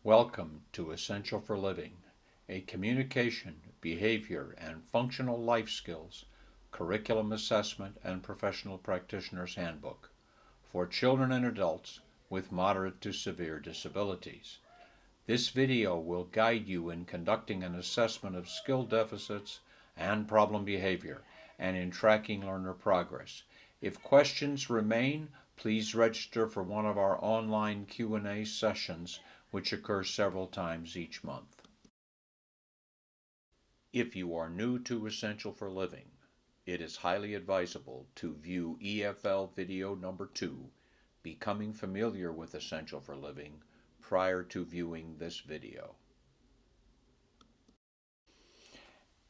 Welcome to Essential for Living, a communication, behavior, and functional life skills, curriculum assessment, and professional practitioner's handbook for children and adults with moderate to severe disabilities. This video will guide you in conducting an assessment of skill deficits and problem behavior and in tracking learner progress. If questions remain, please register for one of our online Q&A sessions which occur several times each month. If you are new to Essential for Living, it is highly advisable to view EFL video number 2, Becoming Familiar with Essential for Living, prior to viewing this video.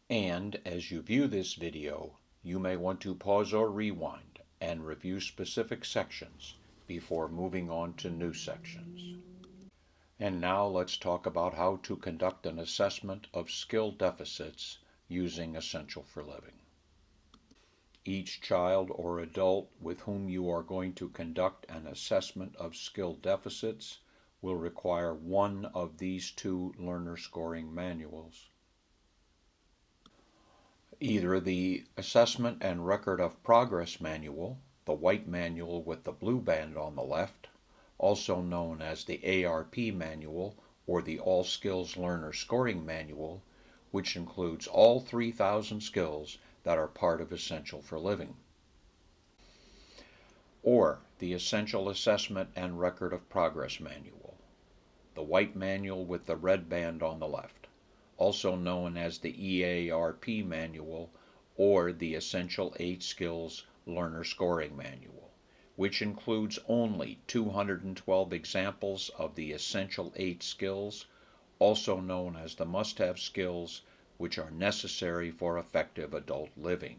And as you view this video, you may want to pause or rewind and review specific sections before moving on to new sections. And now let's talk about how to conduct an assessment of skill deficits using Essential for Living. Each child or adult with whom you are going to conduct an assessment of skill deficits will require one of these two learner scoring manuals. Either the Assessment and Record of Progress Manual, the white manual with the blue band on the left, also known as the ARP Manual or the All Skills Learner Scoring Manual, which includes all 3,000 skills that are part of Essential for Living. Or the Essential Assessment and Record of Progress Manual, the white manual with the red band on the left, also known as the EARP Manual or the Essential 8 Skills Learner Scoring Manual, which includes only 212 examples of the Essential 8 skills, also known as the must-have skills, which are necessary for effective adult living.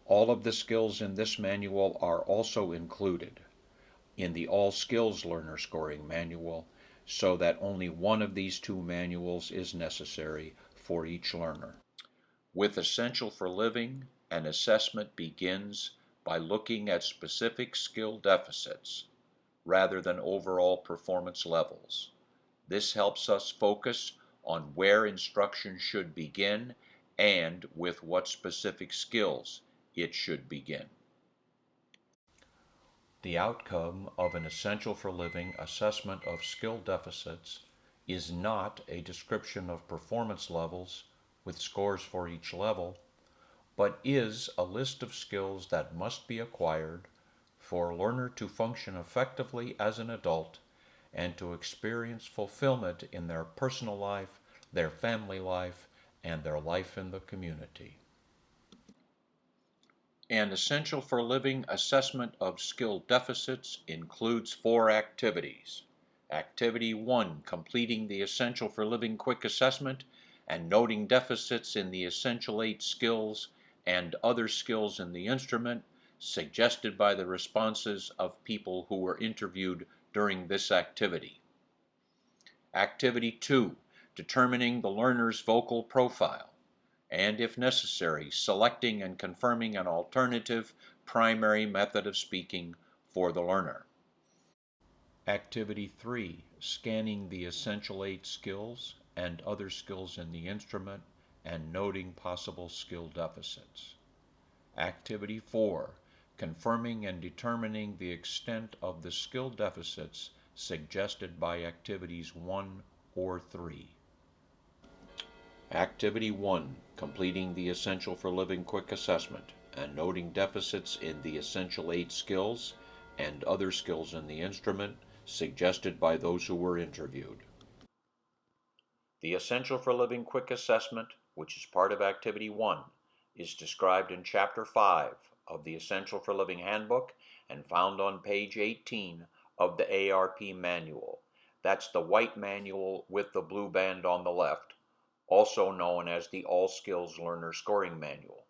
All of the skills in this manual are also included in the All Skills Learner Scoring Manual, so that only one of these two manuals is necessary for each learner. With Essential for Living, an assessment begins by looking at specific skill deficits rather than overall performance levels. This helps us focus on where instruction should begin and with what specific skills it should begin. The outcome of an Essential for Living assessment of skill deficits is not a description of performance levels with scores for each level, but is a list of skills that must be acquired for a learner to function effectively as an adult and to experience fulfillment in their personal life, their family life, and their life in the community. An Essential for Living assessment of skill deficits includes 4 activities. Activity 1, completing the Essential for Living quick assessment and noting deficits in the Essential 8 skills and other skills in the instrument suggested by the responses of people who were interviewed during this activity. Activity 2, determining the learner's vocal profile, and if necessary, selecting and confirming an alternative primary method of speaking for the learner. Activity 3, scanning the Essential 8 skills and other skills in the instrument and noting possible skill deficits. Activity 4, confirming and determining the extent of the skill deficits suggested by activities 1 or 3. Activity 1, completing the Essential for Living quick assessment and noting deficits in the Essential 8 skills and other skills in the instrument suggested by those who were interviewed. The Essential for Living quick assessment, which is part of Activity 1, is described in Chapter 5 of the Essential for Living Handbook and found on page 18 of the ARP Manual. That's the white manual with the blue band on the left, also known as the All Skills Learner Scoring Manual.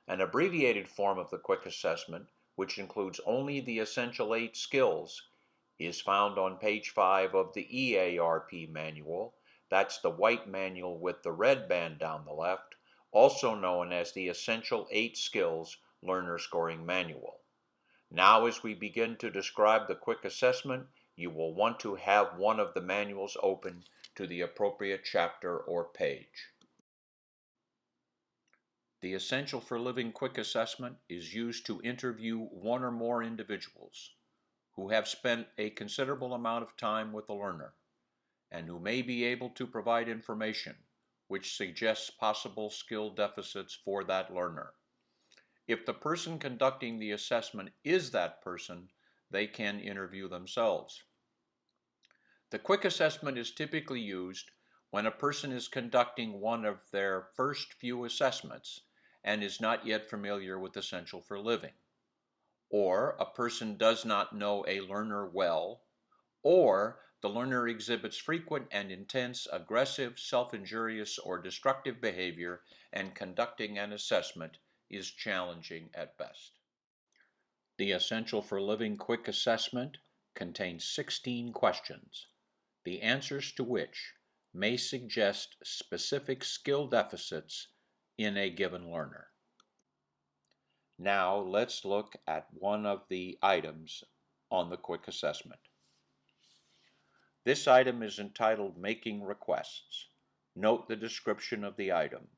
An abbreviated form of the quick assessment, which includes only the Essential 8 skills, is found on page 5 of the EARP Manual. That's the white manual with the red band down the left, also known as the Essential 8 Skills Learner Scoring Manual. Now, as we begin to describe the quick assessment, you will want to have one of the manuals open to the appropriate chapter or page. The Essential for Living Quick Assessment is used to interview one or more individuals who have spent a considerable amount of time with the learner and who may be able to provide information which suggests possible skill deficits for that learner. If the person conducting the assessment is that person, they can interview themselves. The quick assessment is typically used when a person is conducting one of their first few assessments and is not yet familiar with Essential for Living, or a person does not know a learner well, or the learner exhibits frequent and intense aggressive, self-injurious, or destructive behavior, and conducting an assessment is challenging at best. The Essential for Living Quick Assessment contains 16 questions, the answers to which may suggest specific skill deficits in a given learner. Now let's look at one of the items on the quick assessment. This item is entitled Making Requests. Note the description of the item,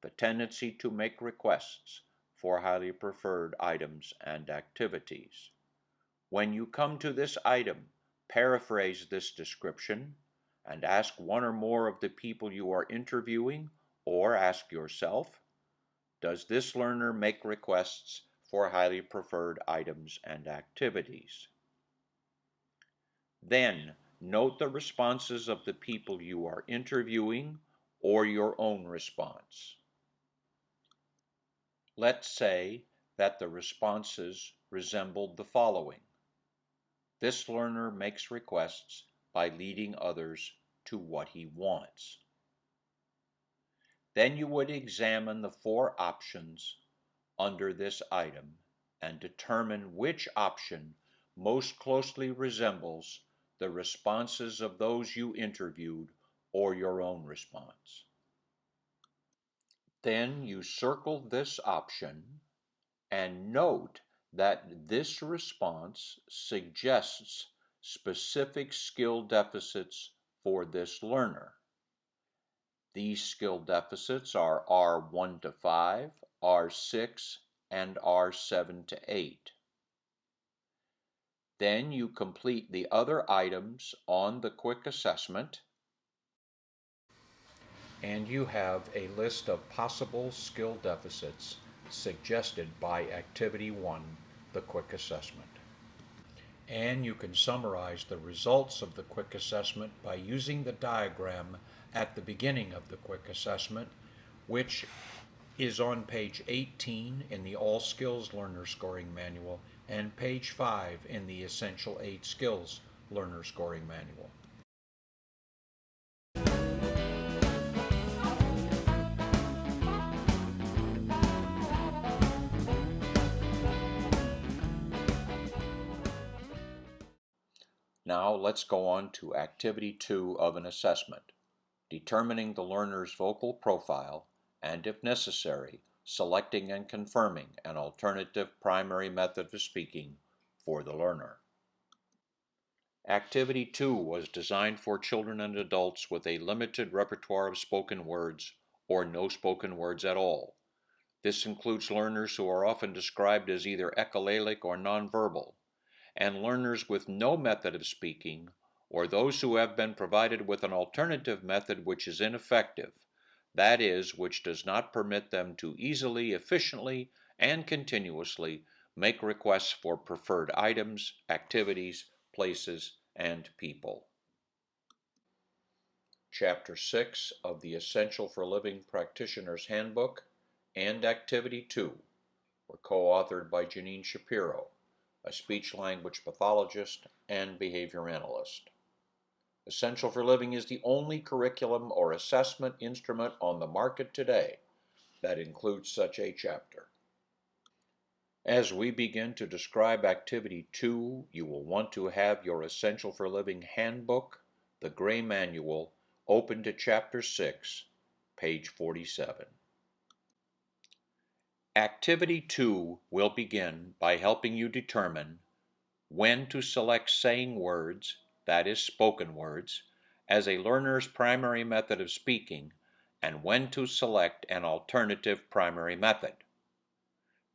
the tendency to make requests for highly preferred items and activities. When you come to this item, paraphrase this description and ask one or more of the people you are interviewing, or ask yourself, does this learner make requests for highly preferred items and activities? Then, note the responses of the people you are interviewing or your own response. Let's say that the responses resembled the following. This learner makes requests by leading others to what he wants. Then you would examine the 4 options under this item and determine which option most closely resembles the responses of those you interviewed or your own response. Then you circle this option and note that this response suggests specific skill deficits for this learner. These skill deficits are R1 to 5, R6, and R7 to 8. Then you complete the other items on the quick assessment, and you have a list of possible skill deficits suggested by Activity 1, the quick assessment. And you can summarize the results of the quick assessment by using the diagram at the beginning of the quick assessment, which is on page 18 in the All Skills Learner Scoring Manual and page 5 in the Essential 8 Skills Learner Scoring Manual. Now let's go on to Activity 2 of an assessment, determining the learner's vocal profile and, if necessary, selecting and confirming an alternative primary method of speaking for the learner. Activity 2 was designed for children and adults with a limited repertoire of spoken words or no spoken words at all. This includes learners who are often described as either echolalic or nonverbal, and learners with no method of speaking, or those who have been provided with an alternative method which is ineffective, that is, which does not permit them to easily, efficiently, and continuously make requests for preferred items, activities, places, and people. Chapter 6 of the Essential for Living Practitioner's Handbook and Activity 2 were co-authored by Janine Shapiro, a speech-language pathologist and behavior analyst. Essential for Living is the only curriculum or assessment instrument on the market today that includes such a chapter. As we begin to describe Activity 2, you will want to have your Essential for Living Handbook, the Gray Manual, open to Chapter 6, page 47. Activity 2 will begin by helping you determine when to select saying words that is spoken words, as a learner's primary method of speaking, and when to select an alternative primary method.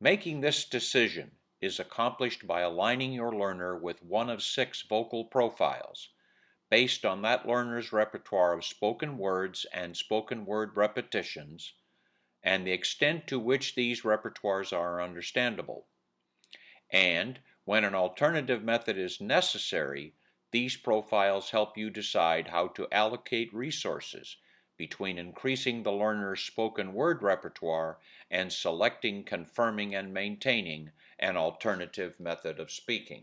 Making this decision is accomplished by aligning your learner with one of 6 vocal profiles, based on that learner's repertoire of spoken words and spoken word repetitions, and the extent to which these repertoires are understandable. And when an alternative method is necessary, these profiles help you decide how to allocate resources between increasing the learner's spoken word repertoire and selecting, confirming, and maintaining an alternative method of speaking.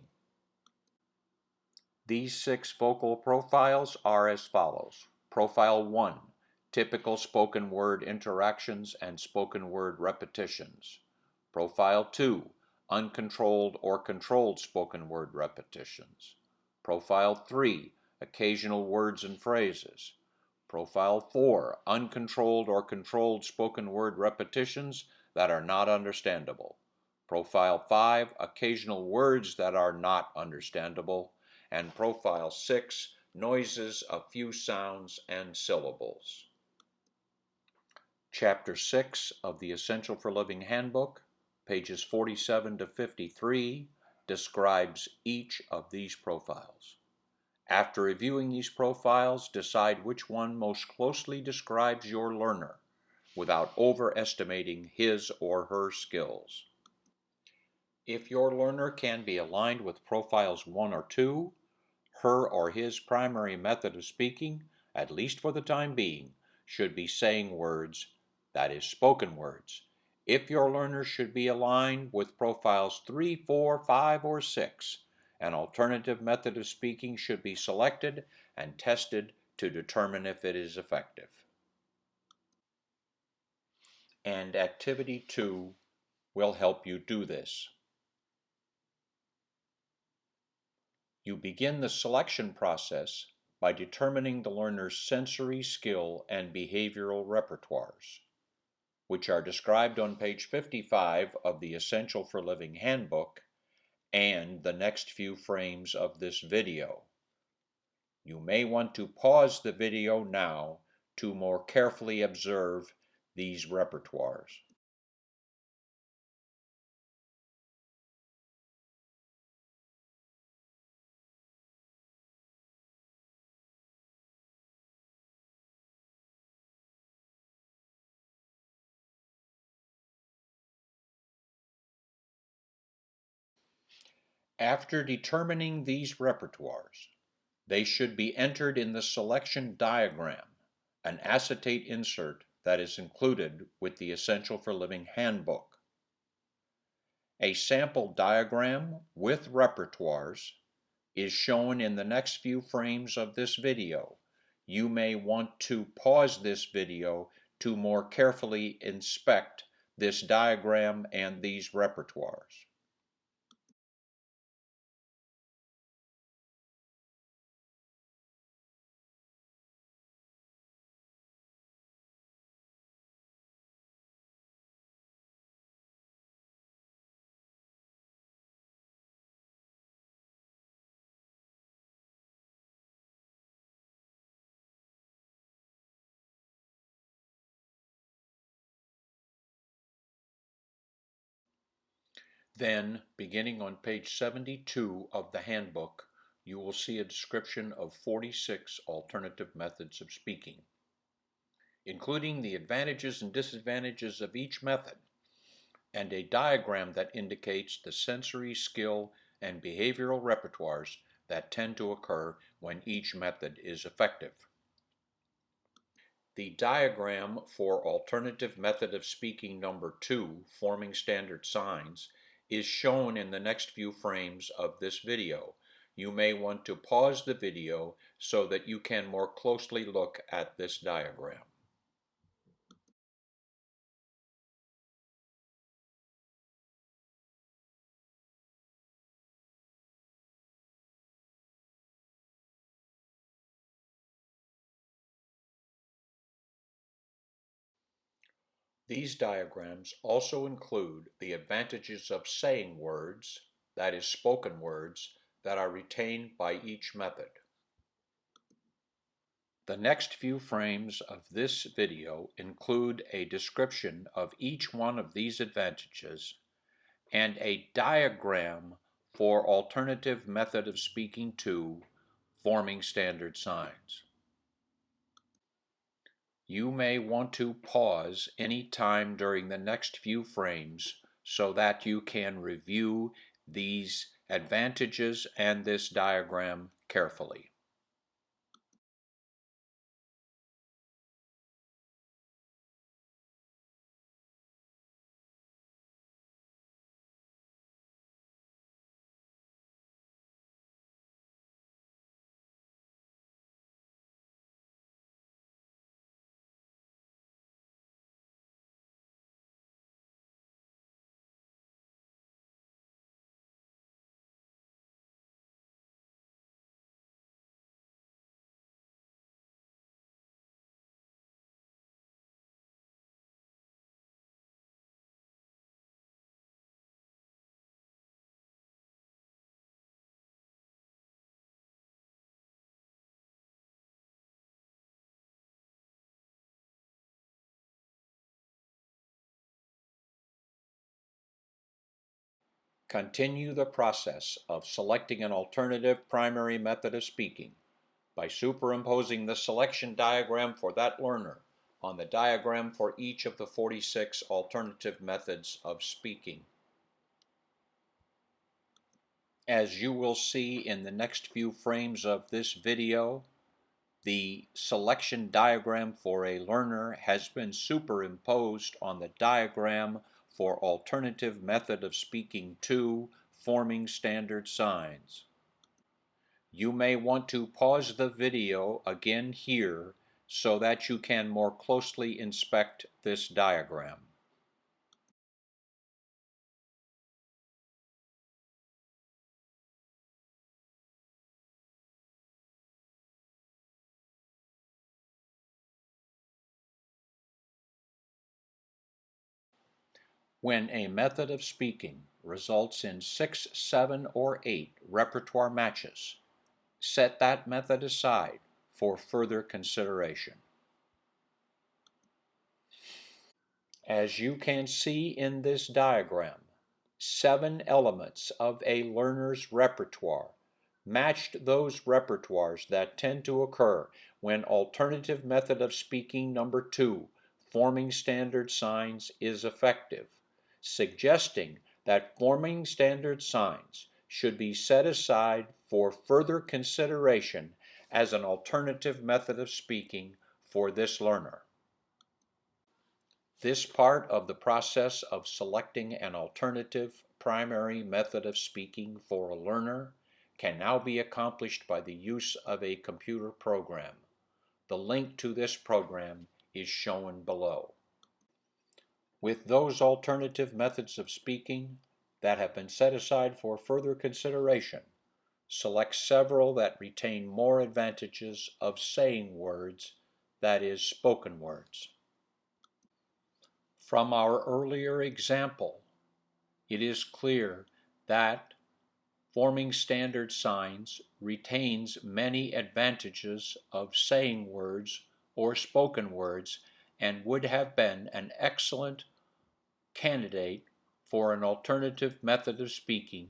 These 6 vocal profiles are as follows. Profile 1, typical spoken word interactions and spoken word repetitions. Profile 2, uncontrolled or controlled spoken word repetitions. Profile 3, occasional words and phrases. Profile 4, uncontrolled or controlled spoken word repetitions that are not understandable. Profile 5, occasional words that are not understandable. And Profile 6, noises of few sounds and syllables. Chapter 6 of the Essential for Living Handbook, pages 47 to 53, describes each of these profiles. After reviewing these profiles, decide which one most closely describes your learner without overestimating his or her skills. If your learner can be aligned with profiles 1 or 2, her or his primary method of speaking, at least for the time being, should be saying words, that is, spoken words. If your learner should be aligned with profiles 3, 4, 5, or 6, an alternative method of speaking should be selected and tested to determine if it is effective. And Activity 2 will help you do this. You begin the selection process by determining the learner's sensory skill and behavioral repertoires, which are described on page 55 of the Essential for Living Handbook and the next few frames of this video. You may want to pause the video now to more carefully observe these repertoires. After determining these repertoires, they should be entered in the selection diagram, an acetate insert that is included with the Essential for Living Handbook. A sample diagram with repertoires is shown in the next few frames of this video. You may want to pause this video to more carefully inspect this diagram and these repertoires. Then, beginning on page 72 of the handbook, you will see a description of 46 alternative methods of speaking, including the advantages and disadvantages of each method, and a diagram that indicates the sensory skill and behavioral repertoires that tend to occur when each method is effective. The diagram for alternative method of speaking number 2, forming standard signs, is shown in the next few frames of this video. You may want to pause the video so that you can more closely look at this diagram. These diagrams also include the advantages of saying words, that is, spoken words, that are retained by each method. The next few frames of this video include a description of each one of these advantages and a diagram for alternative method of speaking to forming standard signs. You may want to pause any time during the next few frames so that you can review these advantages and this diagram carefully. Continue the process of selecting an alternative primary method of speaking by superimposing the selection diagram for that learner on the diagram for each of the 46 alternative methods of speaking. As you will see in the next few frames of this video, the selection diagram for a learner has been superimposed on the diagram for alternative method of speaking to forming standard signs. You may want to pause the video again here so that you can more closely inspect this diagram. When a method of speaking results in 6, 7, or 8 repertoire matches, set that method aside for further consideration. As you can see in this diagram, 7 elements of a learner's repertoire matched those repertoires that tend to occur when alternative method of speaking number 2, forming standard signs, is effective, suggesting that forming standard signs should be set aside for further consideration as an alternative method of speaking for this learner. This part of the process of selecting an alternative primary method of speaking for a learner can now be accomplished by the use of a computer program. The link to this program is shown below. With those alternative methods of speaking that have been set aside for further consideration, select several that retain more advantages of saying words, that is, spoken words. From our earlier example, it is clear that forming standard signs retains many advantages of saying words or spoken words and would have been an excellent candidate for an alternative method of speaking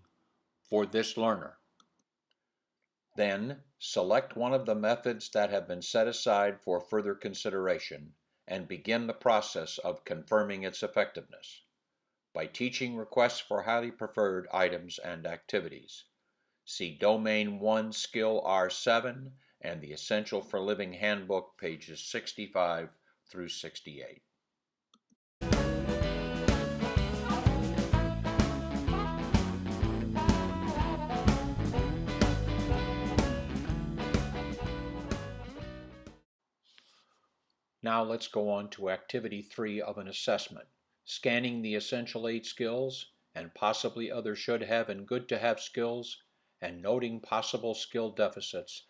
for this learner. Then, select one of the methods that have been set aside for further consideration and begin the process of confirming its effectiveness by teaching requests for highly preferred items and activities. See Domain 1 Skill R7 and the Essential for Living Handbook, pages 65 through 68. Now let's go on to Activity 3 of an assessment, scanning the essential 8 skills and possibly other should-have and good-to-have skills, and noting possible skill deficits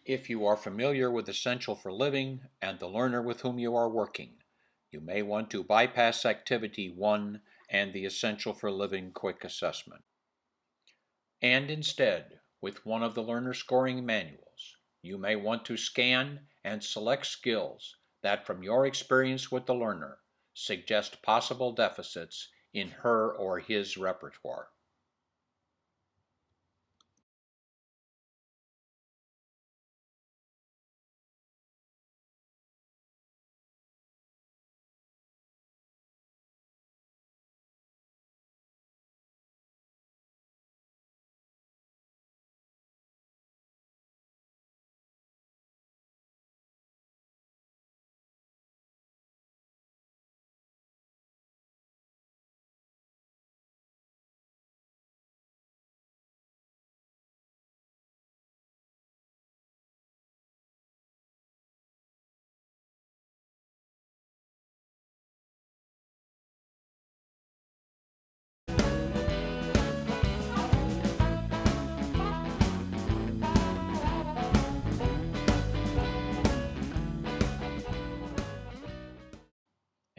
if you are familiar with Essential for Living and the learner with whom you are working. You may want to bypass Activity 1 and the Essential for Living quick assessment. And instead, with one of the learner scoring manuals, you may want to scan and select skills that, from your experience with the learner, suggest possible deficits in her or his repertoire.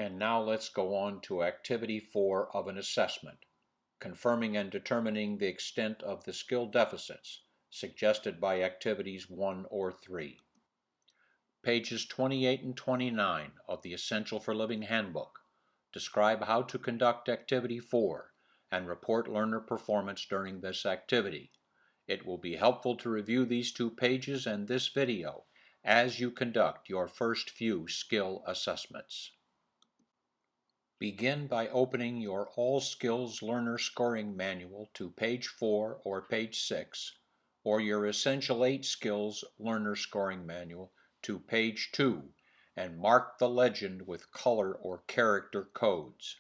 And now let's go on to Activity 4 of an assessment, confirming and determining the extent of the skill deficits suggested by Activities 1 or 3. Pages 28 and 29 of the Essential for Living Handbook describe how to conduct Activity 4 and report learner performance during this activity. It will be helpful to review these 2 pages and this video as you conduct your first few skill assessments. Begin by opening your All Skills Learner Scoring Manual to page 4 or page 6, or your Essential 8 Skills Learner Scoring Manual to page 2, and mark the legend with color or character codes.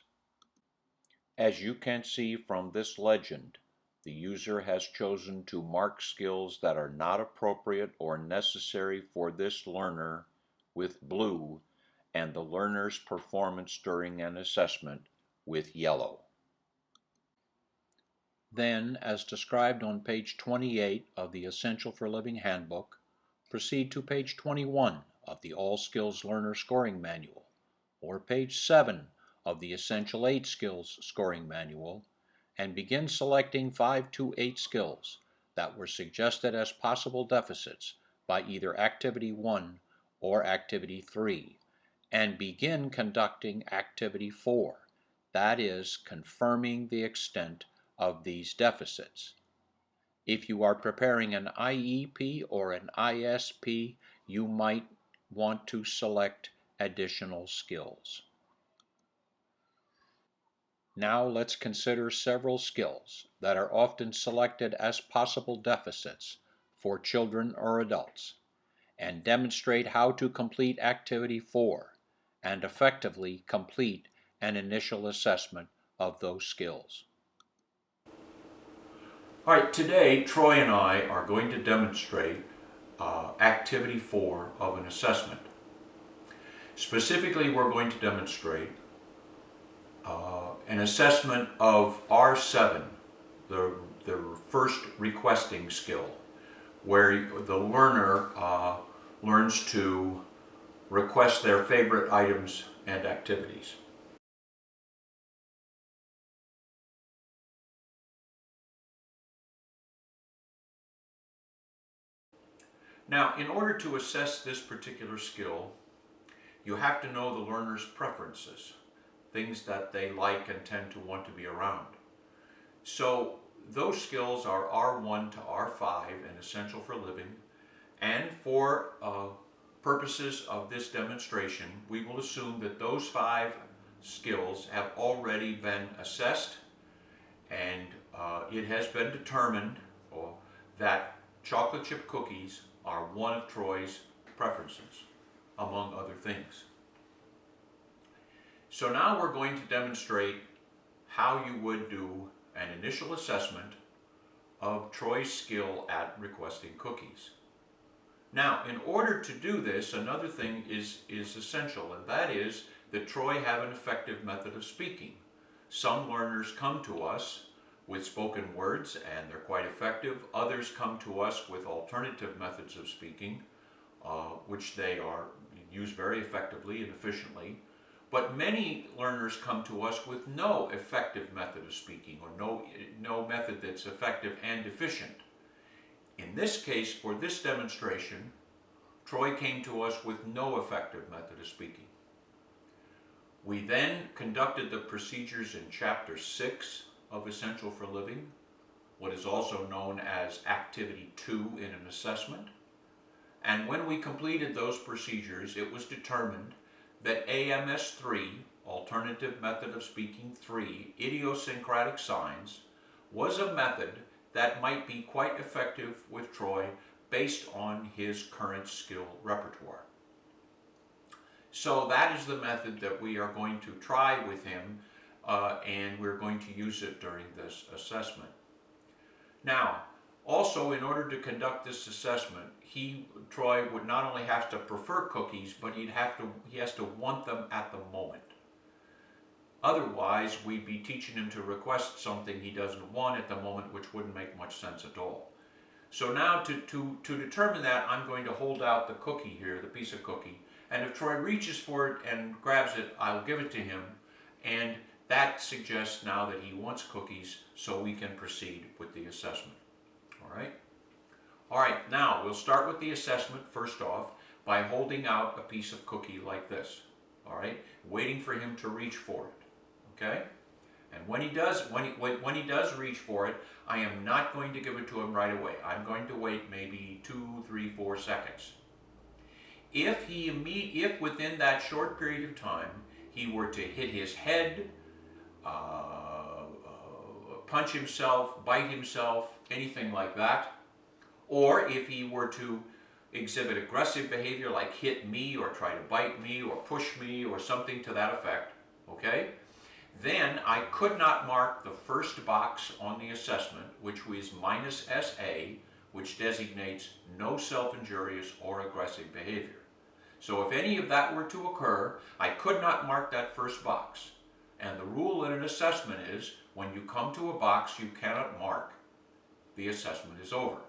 As you can see from this legend, the user has chosen to mark skills that are not appropriate or necessary for this learner with blue, and the learner's performance during an assessment with yellow. Then, as described on page 28 of the Essential for Living Handbook, proceed to page 21 of the All Skills Learner Scoring Manual, or page 7 of the Essential 8 Skills Scoring Manual, and begin selecting 5 to 8 skills that were suggested as possible deficits by either Activity 1 or Activity 3, and begin conducting Activity 4, that is, confirming the extent of these deficits. If you are preparing an IEP or an ISP, you might want to select additional skills. Now let's consider several skills that are often selected as possible deficits for children or adults, and demonstrate how to complete Activity 4 and effectively complete an initial assessment of those skills. All right, today Troy and I are going to demonstrate Activity 4 of an assessment. Specifically, we're going to demonstrate an assessment of R7, the first requesting skill, where the learner learns to request their favorite items and activities. Now, in order to assess this particular skill, you have to know the learner's preferences, things that they like and tend to want to be around. So those skills are R1 to R5 and Essential for Living, and for purposes of this demonstration, we will assume that those 5 skills have already been assessed, and it has been determined that chocolate chip cookies are one of Troy's preferences, among other things. So now we're going to demonstrate how you would do an initial assessment of Troy's skill at requesting cookies. Now, in order to do this, another thing is essential, and that is that Troy have an effective method of speaking. Some learners come to us with spoken words and they're quite effective. Others come to us with alternative methods of speaking, which they use very effectively and efficiently. But many learners come to us with no effective method of speaking, or no method that's effective and efficient. In this case, for this demonstration, Troy came to us with no effective method of speaking. We then conducted the procedures in Chapter 6 of Essential for Living, what is also known as Activity 2 in an assessment. And when we completed those procedures, it was determined that AMS 3, Alternative Method of Speaking 3, Idiosyncratic Signs, was a method that might be quite effective with Troy based on his current skill repertoire. So that is the method that we are going to try with him, and we're going to use it during this assessment. Now, also, in order to conduct this assessment, Troy would not only have to prefer cookies, but he has to want them at the moment. Otherwise, we'd be teaching him to request something he doesn't want at the moment, which wouldn't make much sense at all. So now to determine that, I'm going to hold out the cookie here, the piece of cookie, and if Troy reaches for it and grabs it, I'll give it to him, and that suggests now that he wants cookies, so we can proceed with the assessment. All right, now we'll start with the assessment first off by holding out a piece of cookie like this, all right, waiting for him to reach for it, okay? And when he does reach for it, I am not going to give it to him right away. I'm going to wait maybe 2, 3, 4 seconds. If within that short period of time he were to hit his head, punch himself, bite himself, anything like that, or if he were to exhibit aggressive behavior like hit me or try to bite me or push me or something to that effect, okay, then I could not mark the first box on the assessment, which was -SA, which designates no self-injurious or aggressive behavior. So if any of that were to occur, I could not mark that first box. And the rule in an assessment is, when you come to a box you cannot mark, the assessment is over.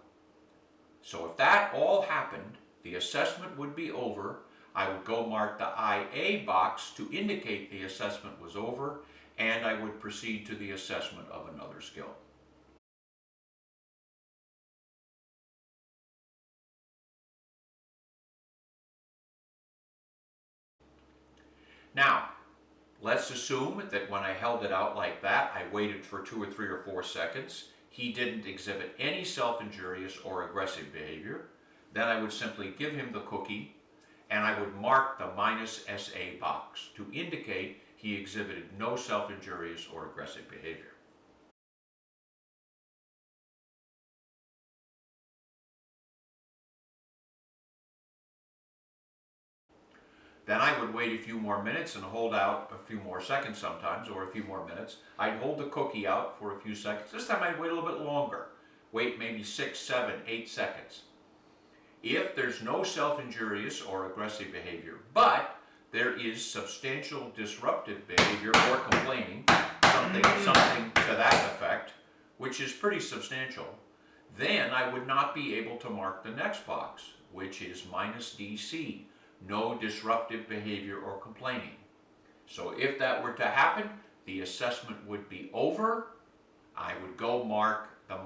So if that all happened, the assessment would be over. I would go mark the IA box to indicate the assessment was over, and I would proceed to the assessment of another skill. Now, let's assume that when I held it out like that, I waited for 2 or 3 or 4 seconds. He didn't exhibit any self-injurious or aggressive behavior. Then I would simply give him the cookie, and I would mark the -SA box to indicate he exhibited no self-injurious or aggressive behavior. Then I would wait a few more minutes and hold out a few more seconds sometimes, or a few more minutes. I'd hold the cookie out for a few seconds. This time I'd wait a little bit longer. Wait maybe 6, 7, 8 seconds. If there's no self-injurious or aggressive behavior, but there is substantial disruptive behavior or complaining, something to that effect, which is pretty substantial, then I would not be able to mark the next box, which is -DC, no disruptive behavior or complaining. So if that were to happen, the assessment would be over. I would go mark the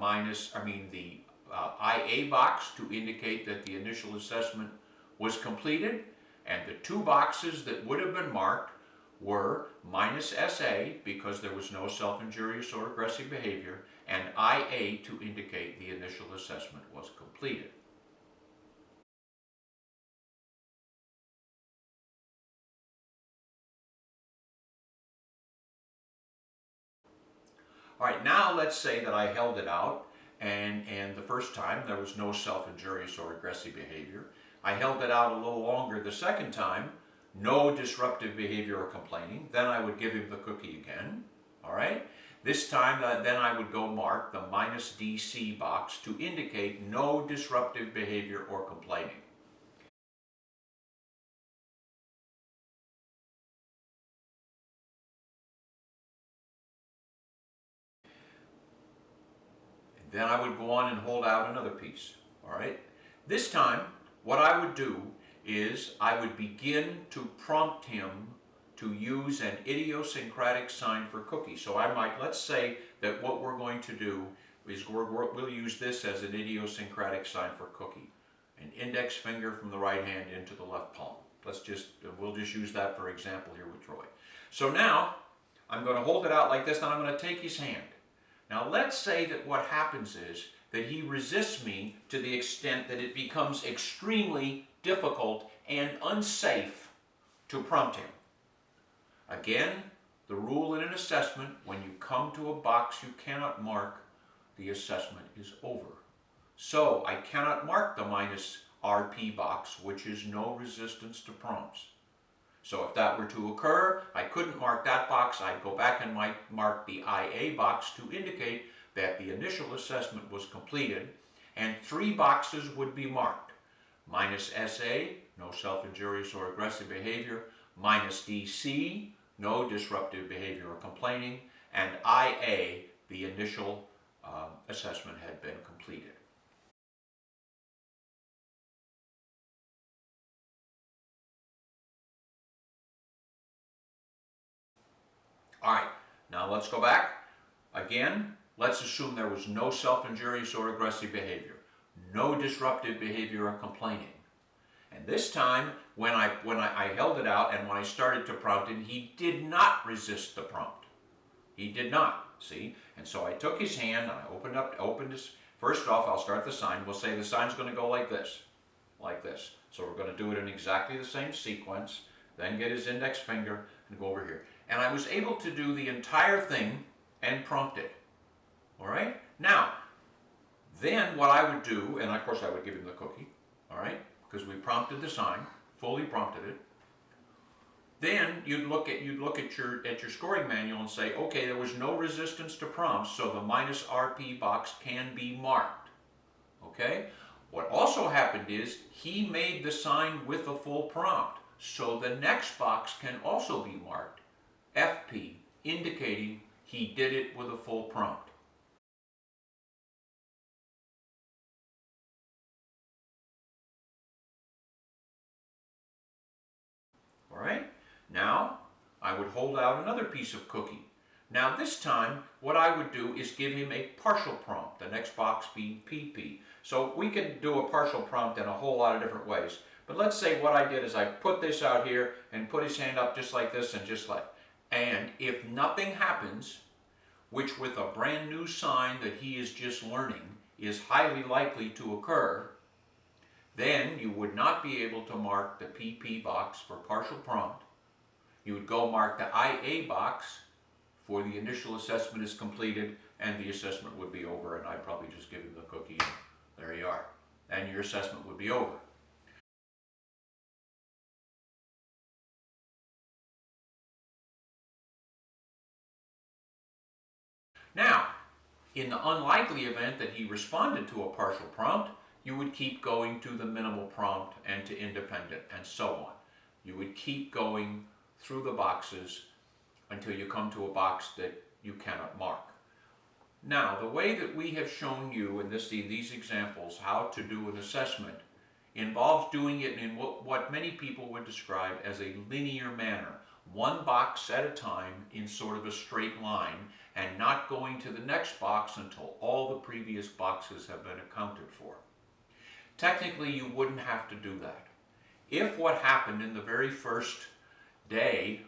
IA box to indicate that the initial assessment was completed, and the 2 boxes that would have been marked were -SA, because there was no self-injurious or aggressive behavior, and IA to indicate the initial assessment was completed. All right, now let's say that I held it out, and the first time there was no self-injurious or aggressive behavior. I held it out a little longer the second time, no disruptive behavior or complaining. Then I would give him the cookie again, all right? This time, then I would go mark the -DC box to indicate no disruptive behavior or complaining. Then I would go on and hold out another piece, all right? This time, what I would do is I would begin to prompt him to use an idiosyncratic sign for cookie. So let's say that what we're going to do is we'll use this as an idiosyncratic sign for cookie. an index finger from the right hand into the left palm. We'll just use that for example here with Troy. So now I'm going to hold it out like this, and I'm going to take his hand. Now let's say that what happens is that he resists me to the extent that it becomes extremely difficult and unsafe to prompt him. Again, the rule in an assessment, when you come to a box you cannot mark, the assessment is over. So I cannot mark the minus RP box, which is no resistance to prompts. So if that were to occur, I couldn't mark that box. I'd go back and mark the IA box to indicate that the initial assessment was completed, and 3 boxes would be marked. Minus SA, no self-injurious or aggressive behavior. Minus DC, no disruptive behavior or complaining. And IA, the initial assessment had been completed. All right, now let's go back. Again, let's assume there was no self-injurious or aggressive behavior, no disruptive behavior or complaining. And this time, when I held it out and when I started to prompt him, he did not resist the prompt. He did not, see? And so I took his hand and I opened his, first off, I'll start the sign. We'll say the sign's going to go like this. So we're going to do it in exactly the same sequence, then get his index finger and go over here. And I was able to do the entire thing and prompt it. All right? Now, then what I would do, and of course I would give him the cookie, all right? Because we prompted the sign, fully prompted it. Then you'd look at your scoring manual and say, okay, there was no resistance to prompts, so the minus RP box can be marked. Okay? What also happened is he made the sign with a full prompt, so the next box can also be marked FP, indicating he did it with a full prompt. All right? Now, I would hold out another piece of cookie. Now this time, what I would do is give him a partial prompt, the next box being PP. So we could do a partial prompt in a whole lot of different ways. But let's say what I did is I put this out here and put his hand up just like this and just like. And if nothing happens, which with a brand new sign that he is just learning is highly likely to occur, then you would not be able to mark the PP box for partial prompt. You would go mark the IA box for the initial assessment is completed, and the assessment would be over, and I'd probably just give you the cookie. There you are. And your assessment would be over. Now, in the unlikely event that he responded to a partial prompt, you would keep going to the minimal prompt and to independent and so on. You would keep going through the boxes until you come to a box that you cannot mark. Now, the way that we have shown you in these examples how to do an assessment involves doing it in what many people would describe as a linear manner, one box at a time in sort of a straight line, and not going to the next box until all the previous boxes have been accounted for. Technically, you wouldn't have to do that. If what happened in the very first day,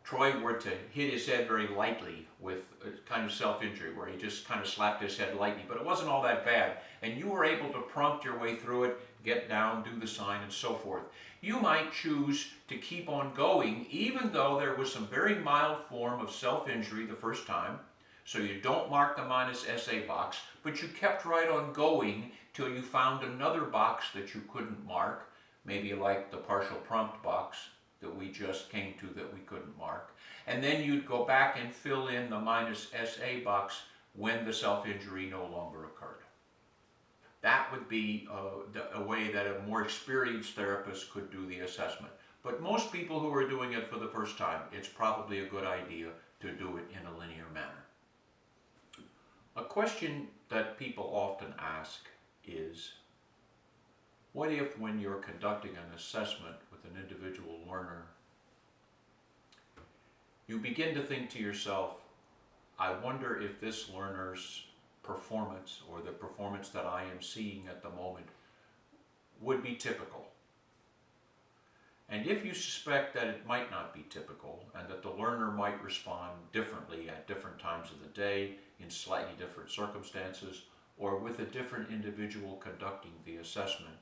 Troy were to hit his head very lightly with a kind of self-injury where he just kind of slapped his head lightly, but it wasn't all that bad, and you were able to prompt your way through it, get down, do the sign, and so forth, you might choose to keep on going even though there was some very mild form of self-injury the first time, so you don't mark the minus SA box, but you kept right on going till you found another box that you couldn't mark, maybe like the partial prompt box that we just came to that we couldn't mark. And then you'd go back and fill in the minus SA box when the self-injury no longer occurred. That would be a way that a more experienced therapist could do the assessment. But most people who are doing it for the first time, it's probably a good idea to do it in a linear manner. A question that people often ask is, what if when you're conducting an assessment with an individual learner, you begin to think to yourself, I wonder if this learner's performance or the performance that I am seeing at the moment would be typical. And if you suspect that it might not be typical and that the learner might respond differently at different times of the day in slightly different circumstances or with a different individual conducting the assessment,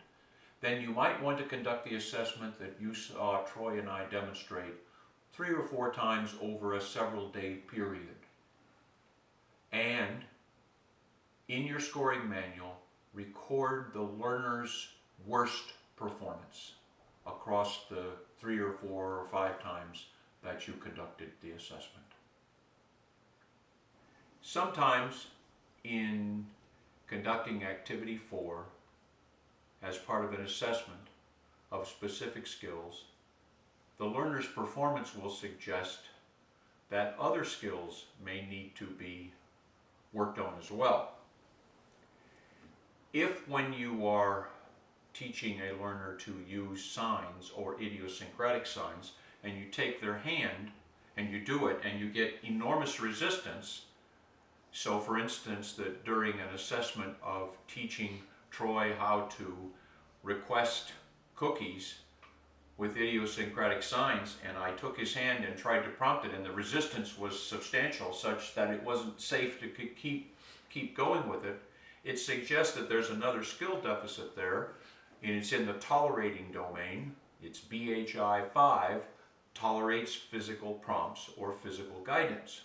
then you might want to conduct the assessment that you saw Troy and I demonstrate 3 or 4 times over a several day period. And in your scoring manual, record the learner's worst performance across the 3 or 4 or 5 times that you conducted the assessment. Sometimes in conducting activity 4 as part of an assessment of specific skills, the learner's performance will suggest that other skills may need to be worked on as well. If when you are teaching a learner to use signs or idiosyncratic signs and you take their hand and you do it and you get enormous resistance, so for instance that during an assessment of teaching Troy how to request cookies with idiosyncratic signs, and I took his hand and tried to prompt it, and the resistance was substantial such that it wasn't safe to keep going with it, it suggests that there's another skill deficit there, and it's in the tolerating domain. It's BHI 5, tolerates physical prompts or physical guidance.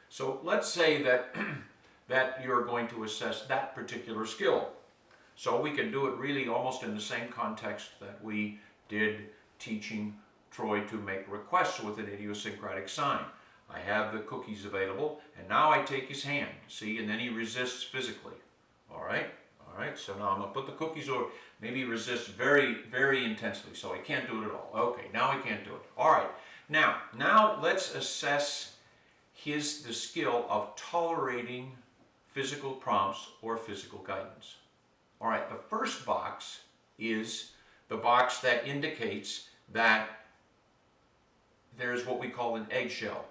So let's say that that you're going to assess that particular skill. So we can do it really almost in the same context that we did teaching Troy to make requests with an idiosyncratic sign. I have the cookies available, and now I take his hand, see, and then he resists physically. All right, so now I'm going to put the cookies over, maybe he resists very, very intensely, so I can't do it at all. Okay, now I can't do it. All right, now let's assess the skill of tolerating physical prompts or physical guidance. All right, the first box is the box that indicates that there's what we call an eggshell.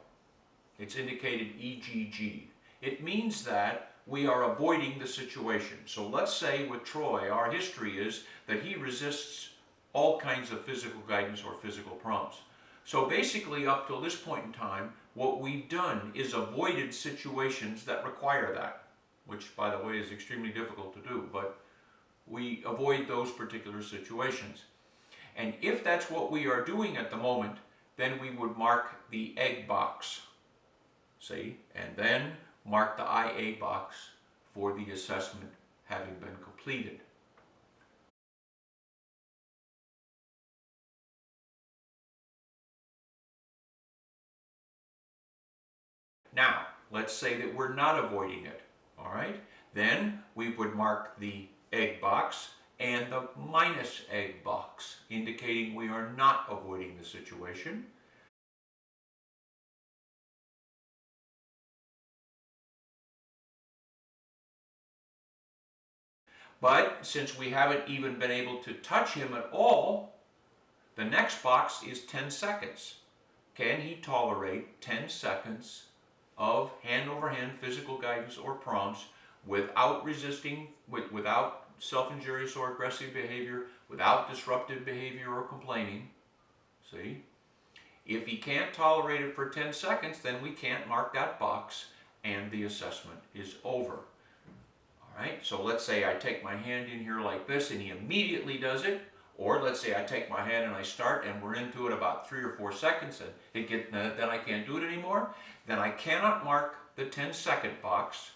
It's indicated EGG. It means that we are avoiding the situation. So let's say with Troy, our history is that he resists all kinds of physical guidance or physical prompts. So basically up till this point in time, what we've done is avoided situations that require that, which by the way is extremely difficult to do, but we avoid those particular situations. And if that's what we are doing at the moment, then we would mark the egg box, see, and then mark the IA box for the assessment having been completed. Now, let's say that we're not avoiding it, all right? Then we would mark the egg box and the minus egg box, indicating we are not avoiding the situation. But since we haven't even been able to touch him at all, the next box is 10 seconds. Can he tolerate 10 seconds of hand-over-hand physical guidance or prompts without resisting, without self-injurious or aggressive behavior, without disruptive behavior or complaining? See? If he can't tolerate it for 10 seconds, then we can't mark that box and the assessment is over. All right, so let's say I take my hand in here like this and he immediately does it, or let's say I take my hand and I start and we're into it about 3 or 4 seconds and then I can't do it anymore, then I cannot mark the 10-second box,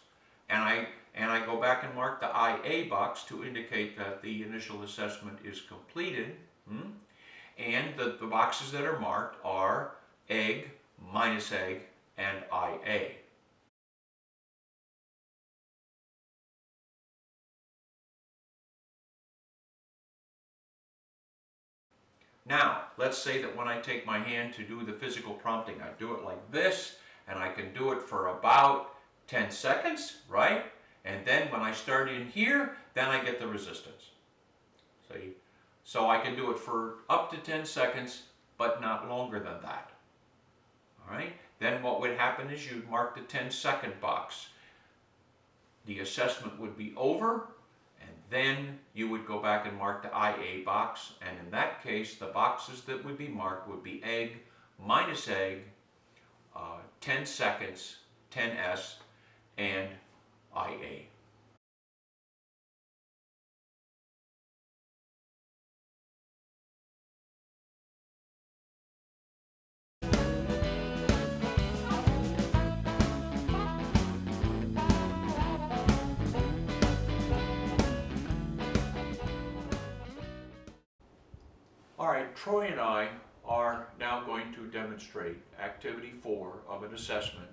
and I go back and mark the IA box to indicate that the initial assessment is completed. And the boxes that are marked are egg, minus egg, and IA. Now, let's say that when I take my hand to do the physical prompting, I do it like this, and I can do it for about 10 seconds, right? And then when I start in here, then I get the resistance. See? So I can do it for up to 10 seconds, but not longer than that. All right, then what would happen is you'd mark the 10-second box. The assessment would be over, and then you would go back and mark the IA box, and in that case, the boxes that would be marked would be egg, minus egg, 10 seconds, 10S, and IA. All right, Troy and I are now going to demonstrate activity 4 of an assessment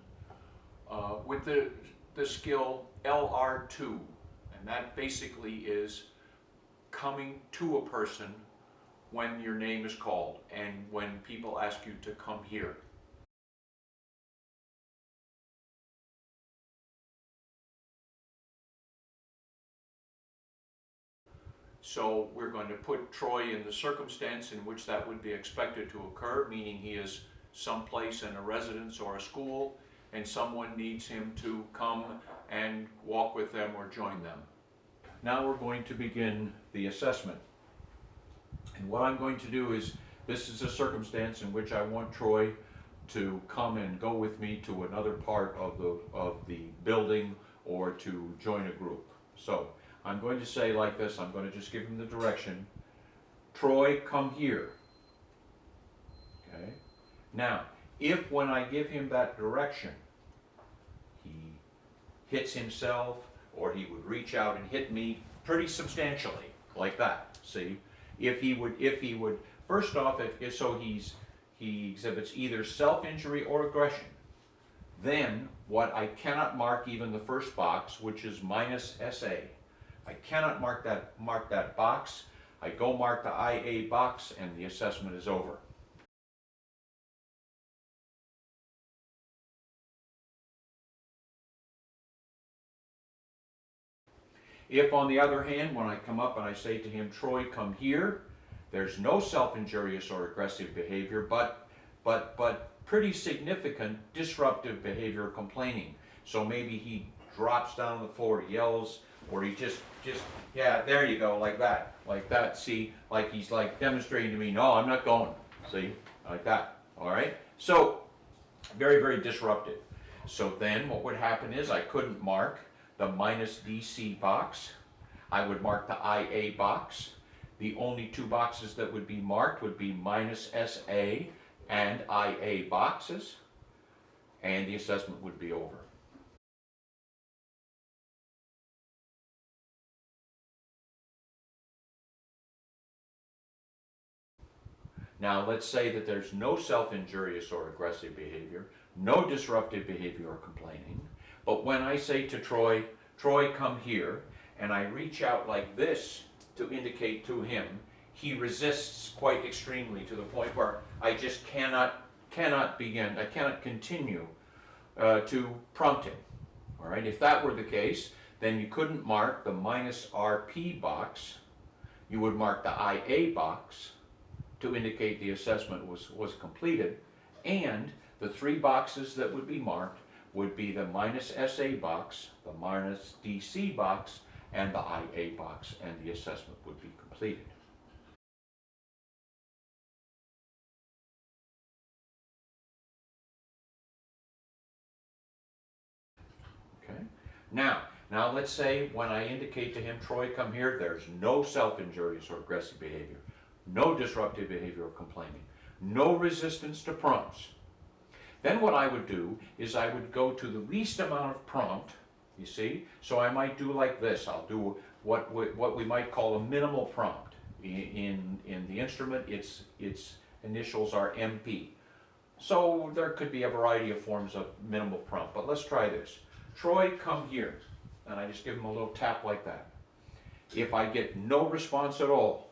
with the skill LR2, and that basically is coming to a person when your name is called and when people ask you to come here. So we're going to put Troy in the circumstance in which that would be expected to occur, meaning he is someplace in a residence or a school and someone needs him to come and walk with them or join them. Now we're going to begin the assessment. And what I'm going to do is, this is a circumstance in which I want Troy to come and go with me to another part of the building or to join a group. So I'm going to say like this, I'm going to just give him the direction. Troy, come here. Okay. Now, if when I give him that direction, he hits himself, or he would reach out and hit me pretty substantially, like that, see? If he would, first off, he exhibits either self-injury or aggression, then what I cannot mark even the first box, which is minus SA. I cannot mark that box. I go mark the IA box and the assessment is over. If, on the other hand, when I come up and I say to him, Troy, come here, there's no self-injurious or aggressive behavior, but pretty significant disruptive behavior, complaining. So maybe he drops down on the floor, yells, or he just, yeah, there you go, like that, see, like he's like demonstrating to me, no, I'm not going, see, like that, all right? So, very, very disruptive. So then what would happen is I couldn't mark the minus DC box. I would mark the IA box. The only two boxes that would be marked would be minus SA and IA boxes, and the assessment would be over. Now let's say that there's no self-injurious or aggressive behavior, no disruptive behavior or complaining, but when I say to Troy, Troy, come here, and I reach out like this to indicate to him, he resists quite extremely to the point where I just cannot continue to prompt him. All right, if that were the case, then you couldn't mark the minus RP box. You would mark the IA box to indicate the assessment was completed, and the three boxes that would be marked would be the minus SA box, the minus DC box, and the IA box, and the assessment would be completed. Okay. Now let's say when I indicate to him, Troy, come here, there's no self-injurious or aggressive behavior, no disruptive behavior or complaining, no resistance to prompts. Then what I would do is I would go to the least amount of prompt, you see? So I might do like this. I'll do what we might call a minimal prompt. In the instrument, its initials are MP. So there could be a variety of forms of minimal prompt, but let's try this. Troy, come here. And I just give him a little tap like that. If I get no response at all,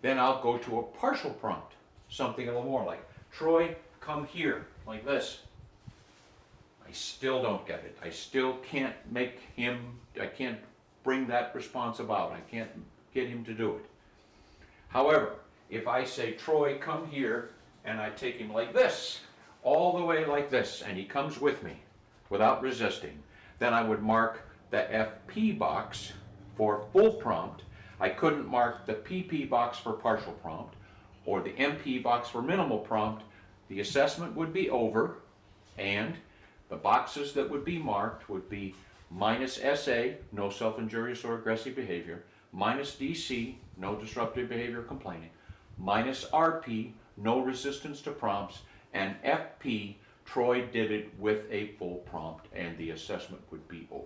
then I'll go to a partial prompt, something a little more like, Troy, come here, like this. I still don't get it. I still can't make him, I can't bring that response about. I can't get him to do it. However, if I say, Troy, come here, and I take him like this, all the way like this, and he comes with me without resisting. Then I would mark the FP box for full prompt. I couldn't mark the PP box for partial prompt or the MP box for minimal prompt. The assessment would be over, and the boxes that would be marked would be minus SA, no self-injurious or aggressive behavior, minus DC, no disruptive behavior or complaining, minus RP, no resistance to prompts, and FP, Troy did it with a full prompt, and the assessment would be over.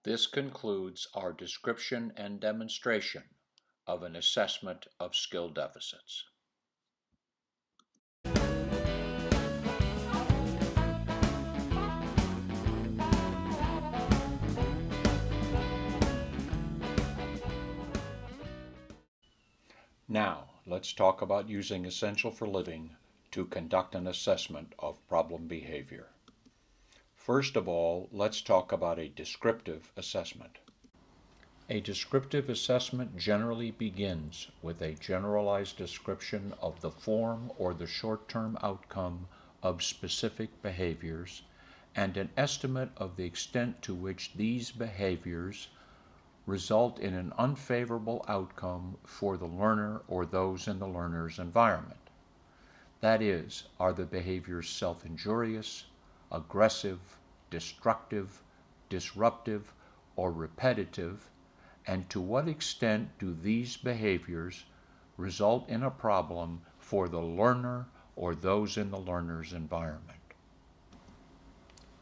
This concludes our description and demonstration of an assessment of skill deficits. Now, let's talk about using Essential for Living to conduct an assessment of problem behavior. First of all, let's talk about a descriptive assessment. A descriptive assessment generally begins with a generalized description of the form or the short-term outcome of specific behaviors and an estimate of the extent to which these behaviors result in an unfavorable outcome for the learner or those in the learner's environment. That is, are the behaviors self-injurious, aggressive, destructive, disruptive, or repetitive, and to what extent do these behaviors result in a problem for the learner or those in the learner's environment?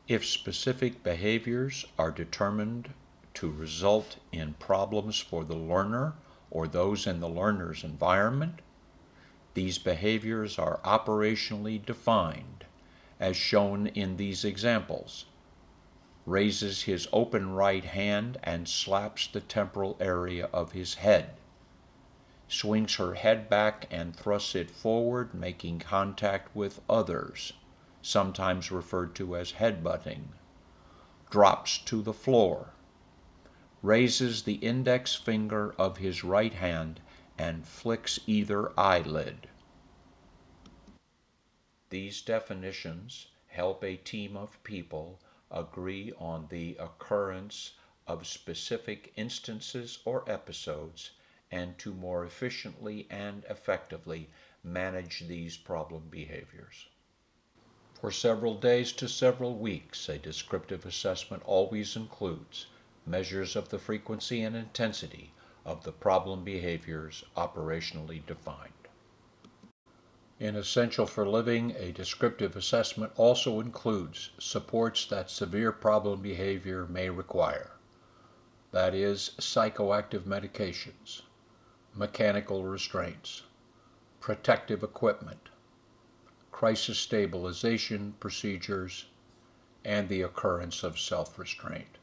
If specific behaviors are determined to result in problems for the learner or those in the learner's environment, these behaviors are operationally defined, as shown in these examples. Raises his open right hand and slaps the temporal area of his head. Swings her head back and thrusts it forward, making contact with others, sometimes referred to as headbutting. Drops to the floor. Raises the index finger of his right hand and flicks either eyelid. These definitions help a team of people agree on the occurrence of specific instances or episodes and to more efficiently and effectively manage these problem behaviors. For several days to several weeks, a descriptive assessment always includes measures of the frequency and intensity of the problem behaviors operationally defined. In Essential for Living, a descriptive assessment also includes supports that severe problem behavior may require. That is, psychoactive medications, mechanical restraints, protective equipment, crisis stabilization procedures, and the occurrence of self-restraint.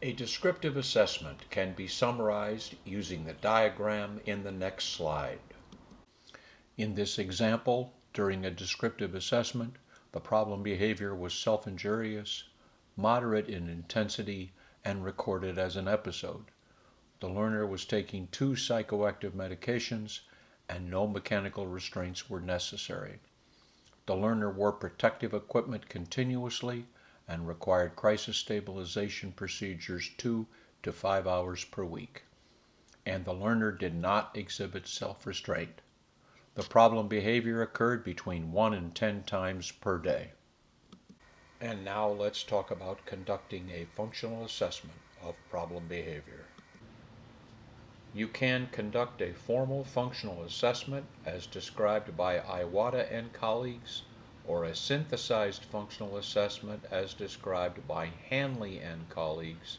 A descriptive assessment can be summarized using the diagram in the next slide. In this example, during a descriptive assessment, the problem behavior was self-injurious, moderate in intensity, and recorded as an episode. The learner was taking 2 psychoactive medications, and no mechanical restraints were necessary. The learner wore protective equipment continuously and required crisis stabilization procedures 2 to 5 hours per week. And the learner did not exhibit self-restraint. The problem behavior occurred between 1 and 10 times per day. And now let's talk about conducting a functional assessment of problem behavior. You can conduct a formal functional assessment as described by Iwata and colleagues, or a synthesized functional assessment as described by Hanley and colleagues,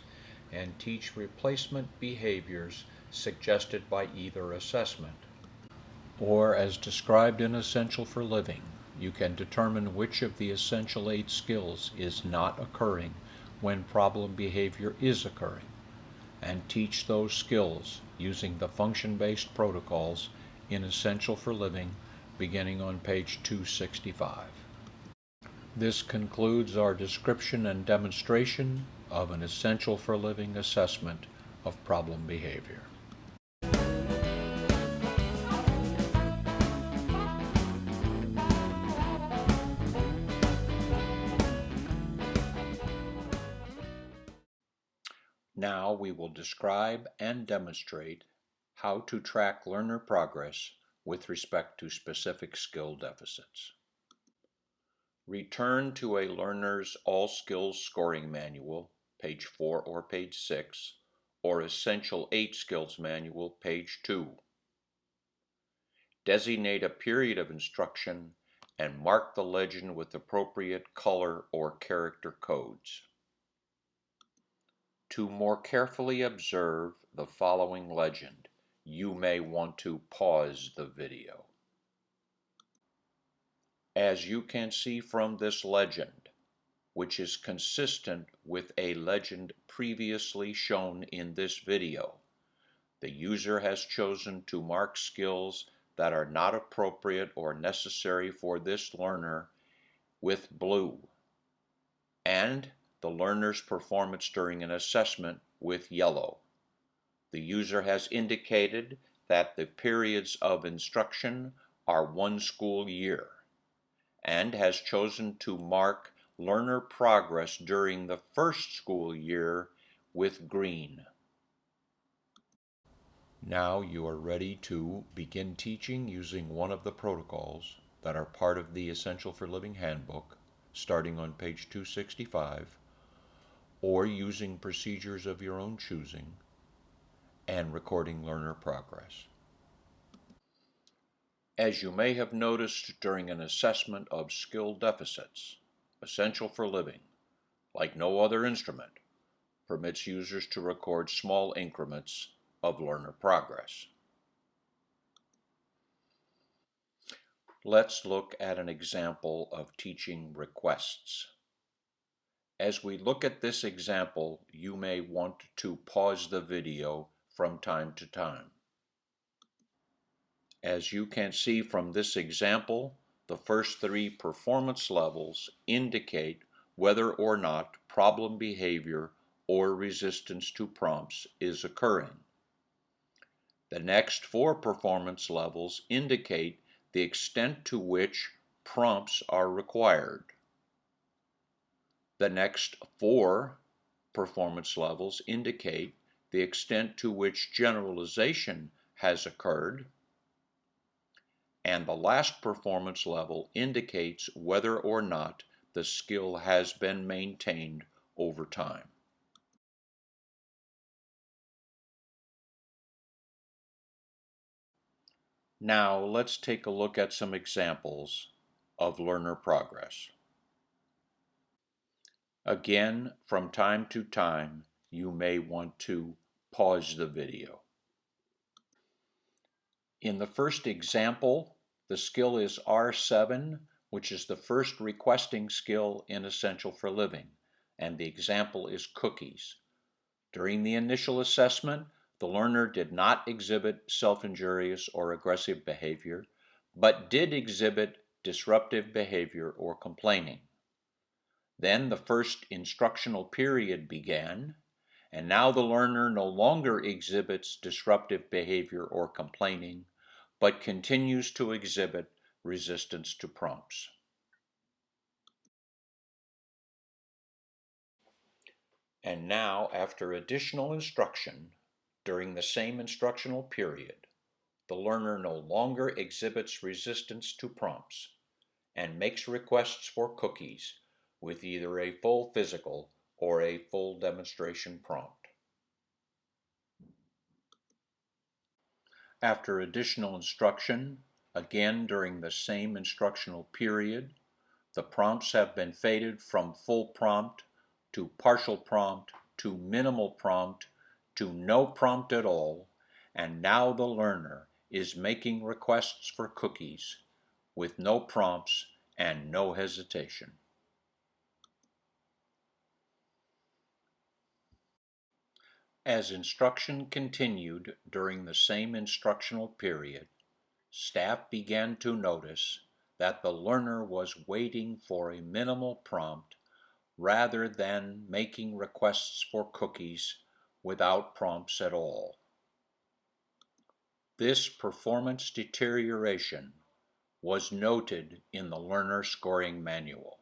and teach replacement behaviors suggested by either assessment. Or as described in Essential for Living, you can determine which of the essential 8 skills is not occurring when problem behavior is occurring, and teach those skills using the function-based protocols in Essential for Living beginning on page 265. This concludes our description and demonstration of an essential for living assessment of problem behavior. Now we will describe and demonstrate how to track learner progress with respect to specific skill deficits. Return to a learner's All Skills Scoring Manual, page 4 or page 6, or Essential 8 Skills Manual, page 2. Designate a period of instruction and mark the legend with appropriate color or character codes. To more carefully observe the following legend, you may want to pause the video. As you can see from this legend, which is consistent with a legend previously shown in this video, the user has chosen to mark skills that are not appropriate or necessary for this learner with blue, and the learner's performance during an assessment with yellow. The user has indicated that the periods of instruction are 1 school year, and has chosen to mark learner progress during the first school year with green. Now you are ready to begin teaching using one of the protocols that are part of the Essential for Living Handbook, starting on page 265, or using procedures of your own choosing, and recording learner progress. As you may have noticed during an assessment of skill deficits, Essential for Living, like no other instrument, permits users to record small increments of learner progress. Let's look at an example of teaching requests. As we look at this example, you may want to pause the video from time to time. As you can see from this example, the first 3 performance levels indicate whether or not problem behavior or resistance to prompts is occurring. The next 4 performance levels indicate the extent to which prompts are required. The next 4 performance levels indicate the extent to which generalization has occurred. And the last performance level indicates whether or not the skill has been maintained over time. Now let's take a look at some examples of learner progress. Again, from time to time, you may want to pause the video. In the first example, the skill is R7, which is the first requesting skill in Essential for Living, and the example is cookies. During the initial assessment, the learner did not exhibit self-injurious or aggressive behavior, but did exhibit disruptive behavior or complaining. Then the first instructional period began, and now the learner no longer exhibits disruptive behavior or complaining, but continues to exhibit resistance to prompts. And now, after additional instruction, during the same instructional period, the learner no longer exhibits resistance to prompts and makes requests for cookies with either a full physical or a full demonstration prompt. After additional instruction, again during the same instructional period, the prompts have been faded from full prompt to partial prompt to minimal prompt to no prompt at all, and now the learner is making requests for cookies with no prompts and no hesitation. As instruction continued during the same instructional period, staff began to notice that the learner was waiting for a minimal prompt rather than making requests for cookies without prompts at all. This performance deterioration was noted in the learner scoring manual.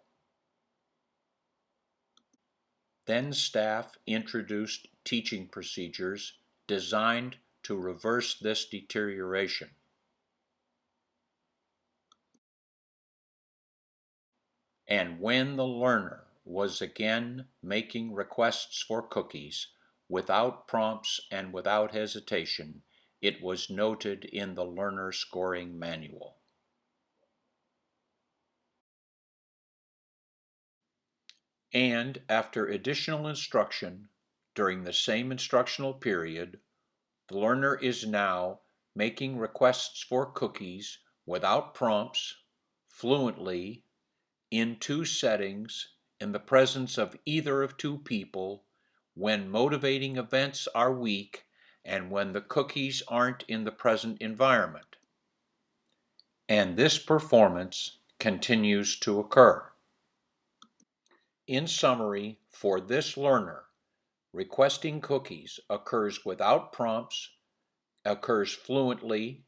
Then staff introduced teaching procedures designed to reverse this deterioration. And when the learner was again making requests for cookies without prompts and without hesitation, it was noted in the learner scoring manual. And after additional instruction during the same instructional period, the learner is now making requests for cookies without prompts, fluently, in two settings, in the presence of either of two people, when motivating events are weak, and when the cookies aren't in the present environment. And this performance continues to occur. In summary, for this learner, requesting cookies occurs without prompts, occurs fluently,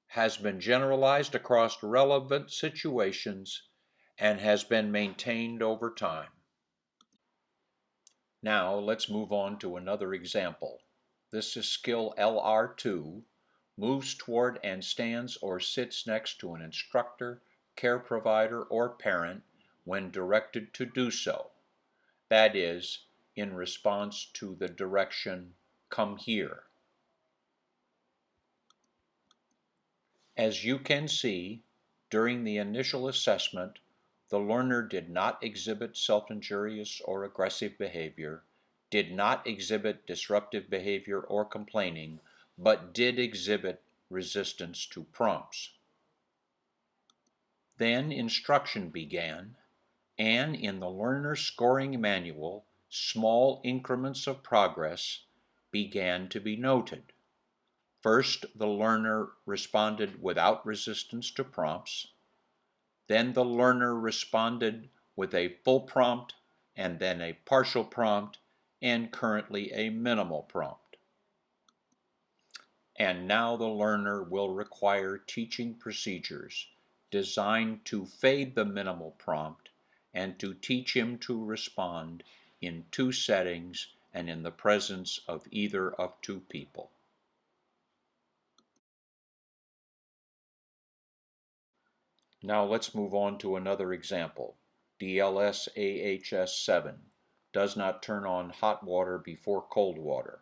has been generalized across relevant situations, and has been maintained over time. Now let's move on to another example. This is skill LR2, moves toward and stands or sits next to an instructor, care provider, or parent when directed to do so. That is, in response to the direction, "Come here." As you can see, during the initial assessment, the learner did not exhibit self-injurious or aggressive behavior, did not exhibit disruptive behavior or complaining, but did exhibit resistance to prompts. Then instruction began, and in the learner scoring manual, small increments of progress began to be noted. First, the learner responded without resistance to prompts. Then the learner responded with a full prompt, and then a partial prompt, and currently a minimal prompt. And now the learner will require teaching procedures designed to fade the minimal prompt and to teach him to respond in two settings and in the presence of either of two people. Now let's move on to another example. DLS AHS 7 does not turn on hot water before cold water.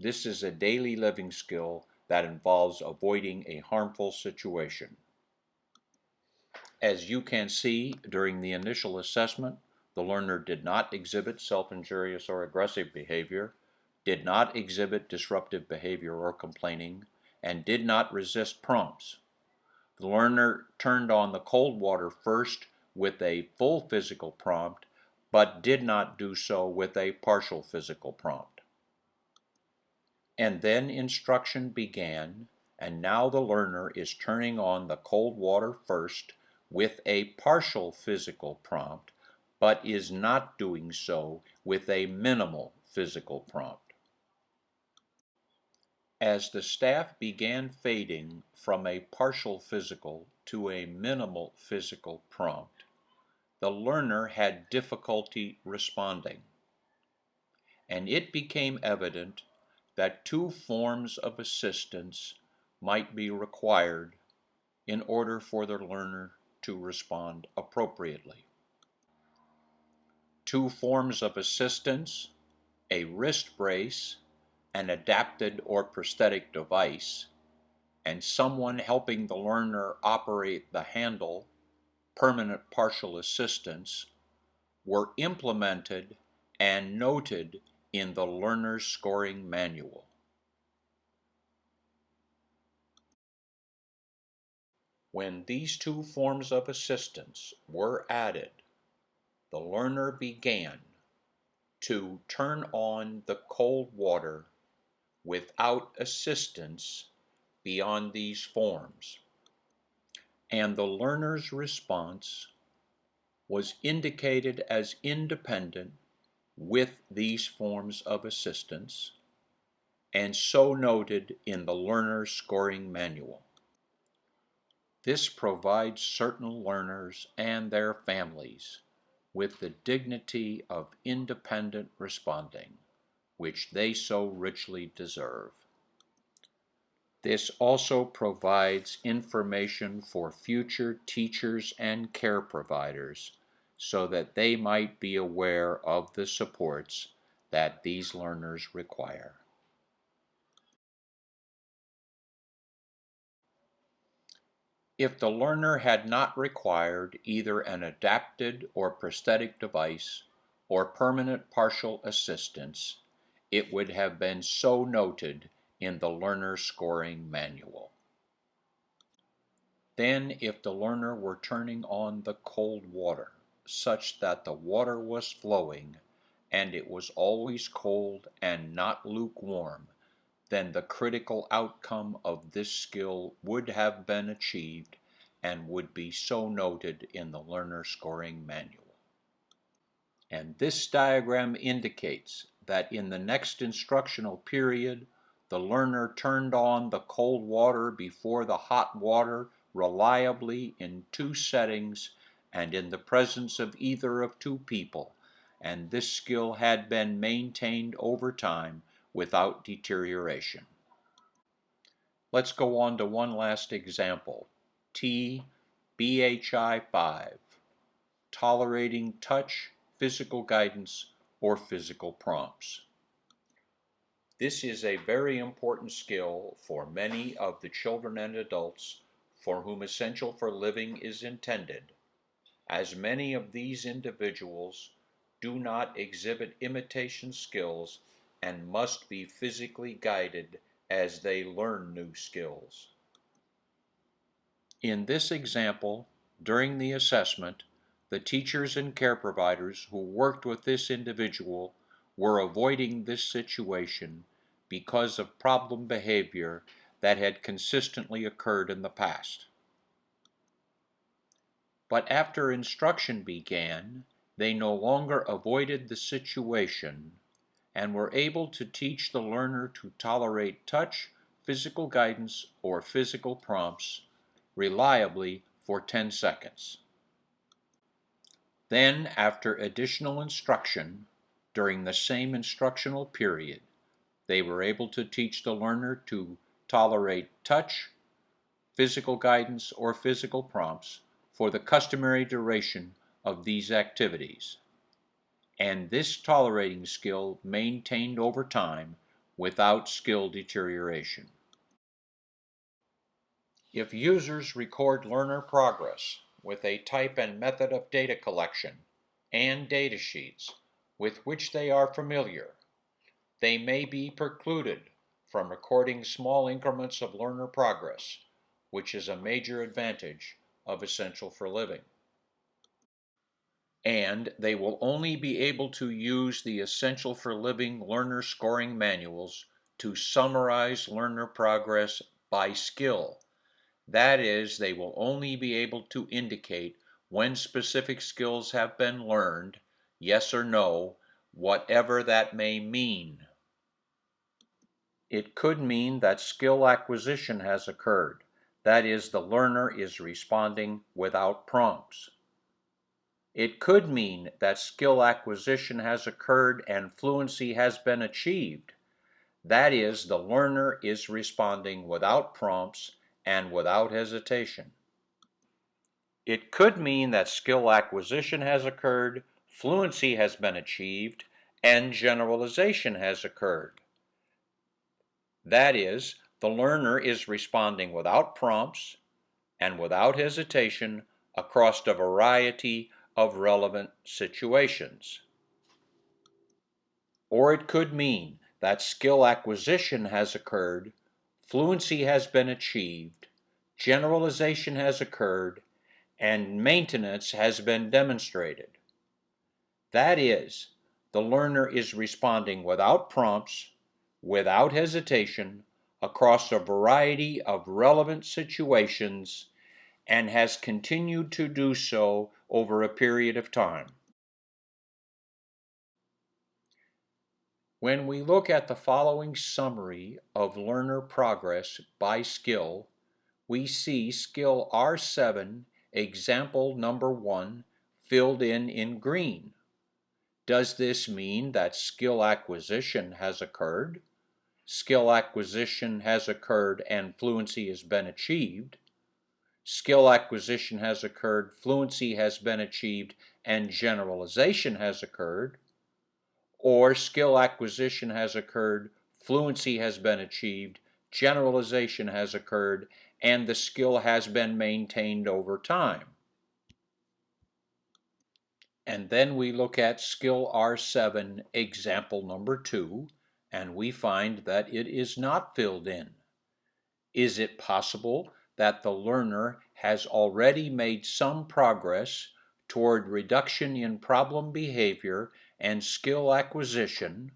This is a daily living skill that involves avoiding a harmful situation. As you can see, during the initial assessment, the learner did not exhibit self-injurious or aggressive behavior, did not exhibit disruptive behavior or complaining, and did not resist prompts. The learner turned on the cold water first with a full physical prompt, but did not do so with a partial physical prompt. And then instruction began, and now the learner is turning on the cold water first with a partial physical prompt, but is not doing so with a minimal physical prompt. As the staff began fading from a partial physical to a minimal physical prompt, the learner had difficulty responding, and it became evident that two forms of assistance might be required in order for the learner to respond appropriately. Two forms of assistance: a wrist brace, an adapted or prosthetic device, and someone helping the learner operate the handle, permanent partial assistance, were implemented and noted in the learner scoring manual. When these two forms of assistance were added, the learner began to turn on the cold water without assistance beyond these forms, and the learner's response was indicated as independent with these forms of assistance, and so noted in the learner scoring manual. This provides certain learners and their families with the dignity of independent responding, which they so richly deserve. This also provides information for future teachers and care providers so that they might be aware of the supports that these learners require. If the learner had not required either an adapted or prosthetic device or permanent partial assistance, it would have been so noted in the learner scoring manual. Then, if the learner were turning on the cold water, such that the water was flowing, and it was always cold and not lukewarm, then the critical outcome of this skill would have been achieved and would be so noted in the learner scoring manual. And this diagram indicates that in the next instructional period, the learner turned on the cold water before the hot water reliably in 2 settings and in the presence of either of 2 people, and this skill had been maintained over time without deterioration. Let's go on to one last example. BHI 5, tolerating touch, physical guidance, or physical prompts. This is a very important skill for many of the children and adults for whom Essential for Living is intended, as many of these individuals do not exhibit imitation skills and must be physically guided as they learn new skills. In this example, during the assessment, the teachers and care providers who worked with this individual were avoiding this situation because of problem behavior that had consistently occurred in the past. But after instruction began, they no longer avoided the situation and were able to teach the learner to tolerate touch, physical guidance, or physical prompts reliably for 10 seconds. Then, after additional instruction, during the same instructional period, they were able to teach the learner to tolerate touch, physical guidance, or physical prompts for the customary duration of these activities. And this tolerating skill maintained over time without skill deterioration. If users record learner progress with a type and method of data collection and data sheets with which they are familiar, they may be precluded from recording small increments of learner progress, which is a major advantage of Essential for Living. And they will only be able to use the Essential for Living learner scoring manuals to summarize learner progress by skill. That is, they will only be able to indicate when specific skills have been learned, yes or no, whatever that may mean. It could mean that skill acquisition has occurred. That is, the learner is responding without prompts. It could mean that skill acquisition has occurred and fluency has been achieved. That is, the learner is responding without prompts and without hesitation. It could mean that skill acquisition has occurred, fluency has been achieved, and generalization has occurred. That is, the learner is responding without prompts and without hesitation across a variety of relevant situations. Or it could mean that skill acquisition has occurred, fluency has been achieved, generalization has occurred, and maintenance has been demonstrated. That is, the learner is responding without prompts, without hesitation, across a variety of relevant situations, and has continued to do so over a period of time. When we look at the following summary of learner progress by skill, we see skill R7, example number 1, filled in green. Does this mean that skill acquisition has occurred? Skill acquisition has occurred and fluency has been achieved. Skill acquisition has occurred, fluency has been achieved, and generalization has occurred. Or skill acquisition has occurred, fluency has been achieved, generalization has occurred, and the skill has been maintained over time. And then we look at skill R7, example number 2, and we find that it is not filled in. Is it possible that the learner has already made some progress toward reduction in problem behavior and skill acquisition,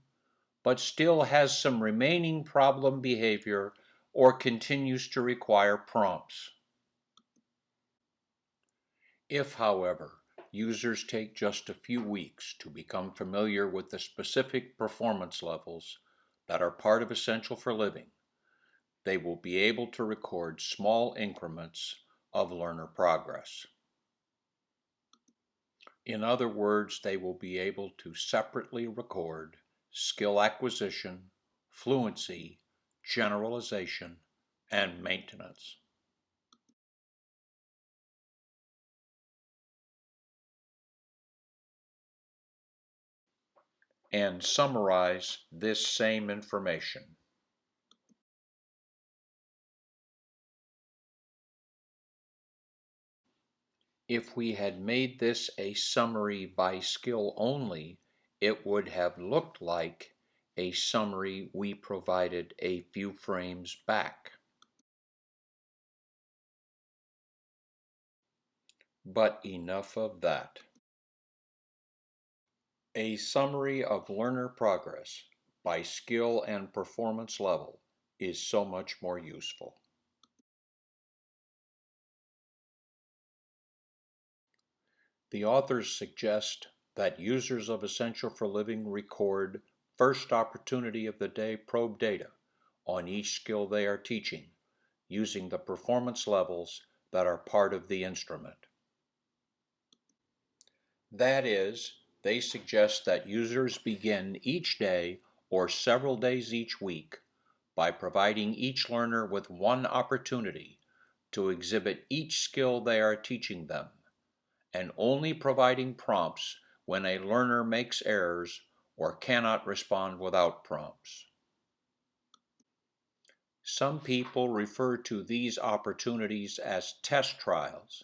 but still has some remaining problem behavior or continues to require prompts? If, however, users take just a few weeks to become familiar with the specific performance levels that are part of Essential for Living, they will be able to record small increments of learner progress. In other words, they will be able to separately record skill acquisition, fluency, generalization, and maintenance. And summarize this same information. If we had made this a summary by skill only, it would have looked like a summary we provided a few frames back. But enough of that. A summary of learner progress by skill and performance level is so much more useful. The authors suggest that users of Essential for Living record first opportunity of the day probe data on each skill they are teaching, using the performance levels that are part of the instrument. That is, they suggest that users begin each day or several days each week by providing each learner with one opportunity to exhibit each skill they are teaching them, and only providing prompts when a learner makes errors or cannot respond without prompts. Some people refer to these opportunities as test trials,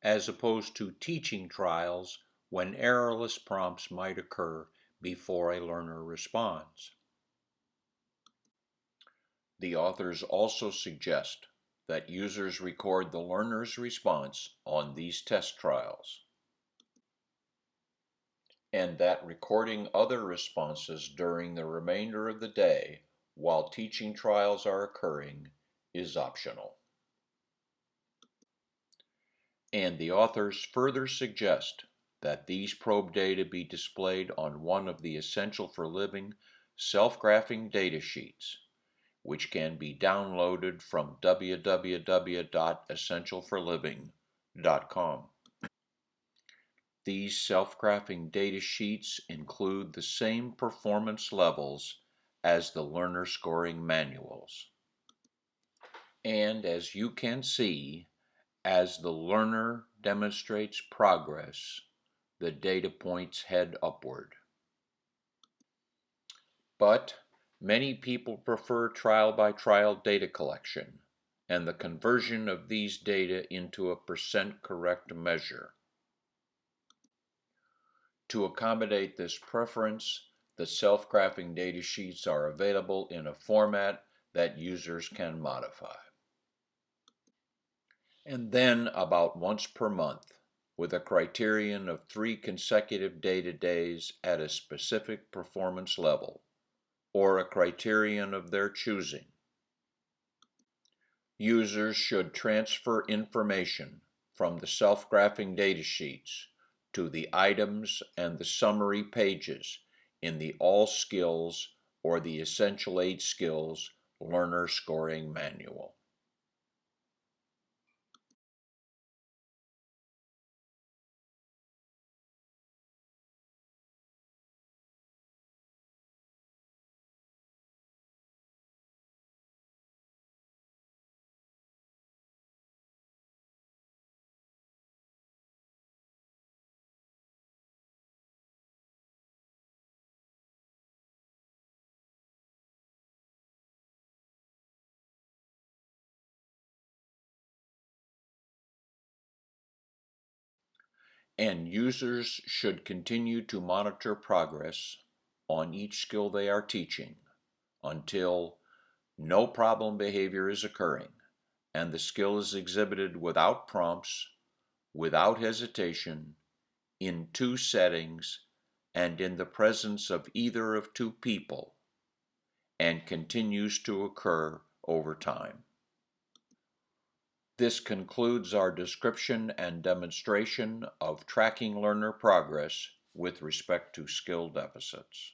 as opposed to teaching trials when errorless prompts might occur before a learner responds. The authors also suggest that users record the learner's response on these test trials, and that recording other responses during the remainder of the day while teaching trials are occurring is optional. And the authors further suggest that these probe data be displayed on one of the Essential for Living self-graphing data sheets, which can be downloaded from www.essentialforliving.com. These self-graphing data sheets include the same performance levels as the learner scoring manuals. And as you can see, as the learner demonstrates progress, the data points head upward. But many people prefer trial-by-trial data collection and the conversion of these data into a percent correct measure. To accommodate this preference, the self-graphing data sheets are available in a format that users can modify. And then about once per month, with a criterion of 3 consecutive data days at a specific performance level, or a criterion of their choosing, users should transfer information from the self-graphing datasheets to the items and the summary pages in the All Skills or the Essential 8 Skills Learner Scoring Manual. And users should continue to monitor progress on each skill they are teaching until no problem behavior is occurring and the skill is exhibited without prompts, without hesitation, in two settings, and in the presence of either of two people, and continues to occur over time. This concludes our description and demonstration of tracking learner progress with respect to skill deficits.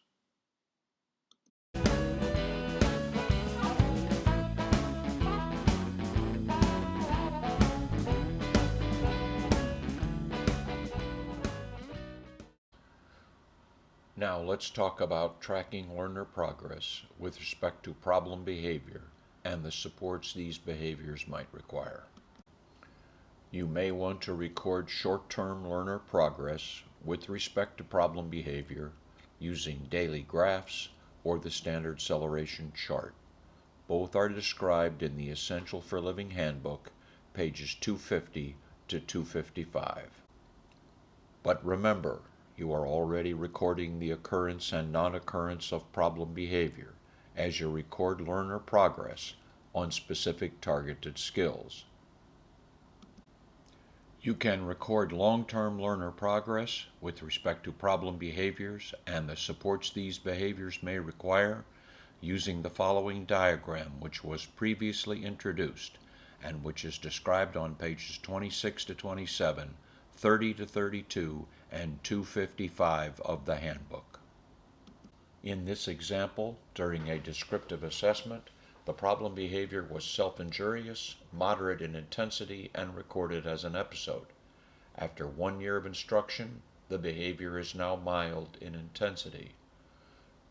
Now let's talk about tracking learner progress with respect to problem behavior and the supports these behaviors might require. You may want to record short-term learner progress with respect to problem behavior using daily graphs or the standard acceleration chart. Both are described in the Essential for Living Handbook, pages 250 to 255. But remember, you are already recording the occurrence and non-occurrence of problem behavior as you record learner progress on specific targeted skills. You can record long-term learner progress with respect to problem behaviors and the supports these behaviors may require using the following diagram, which was previously introduced and which is described on pages 26 to 27, 30 to 32, and 255 of the handbook. In this example, during a descriptive assessment, the problem behavior was self-injurious, moderate in intensity, and recorded as an episode. After 1 year of instruction, the behavior is now mild in intensity.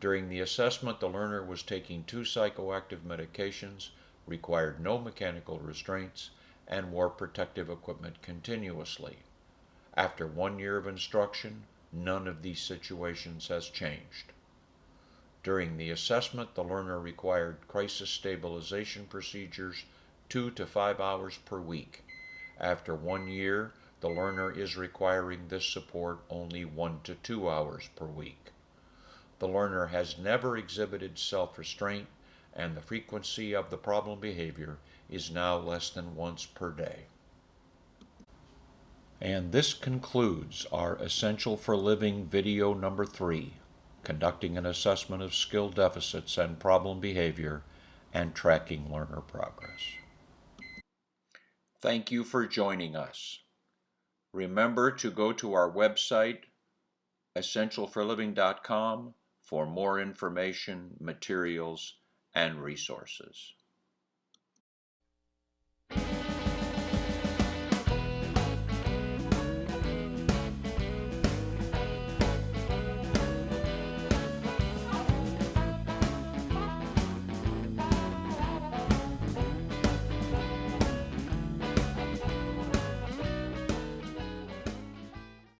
During the assessment, the learner was taking 2 psychoactive medications, required no mechanical restraints, and wore protective equipment continuously. After 1 year of instruction, none of these situations has changed. During the assessment, the learner required crisis stabilization procedures 2 to 5 hours per week. After 1 year, the learner is requiring this support only 1 to 2 hours per week. The learner has never exhibited self-restraint, and the frequency of the problem behavior is now less than once per day. And this concludes our Essential for Living video number 3. Conducting an assessment of skill deficits and problem behavior, and tracking learner progress. Thank you for joining us. Remember to go to our website, essentialforliving.com, for more information, materials, and resources.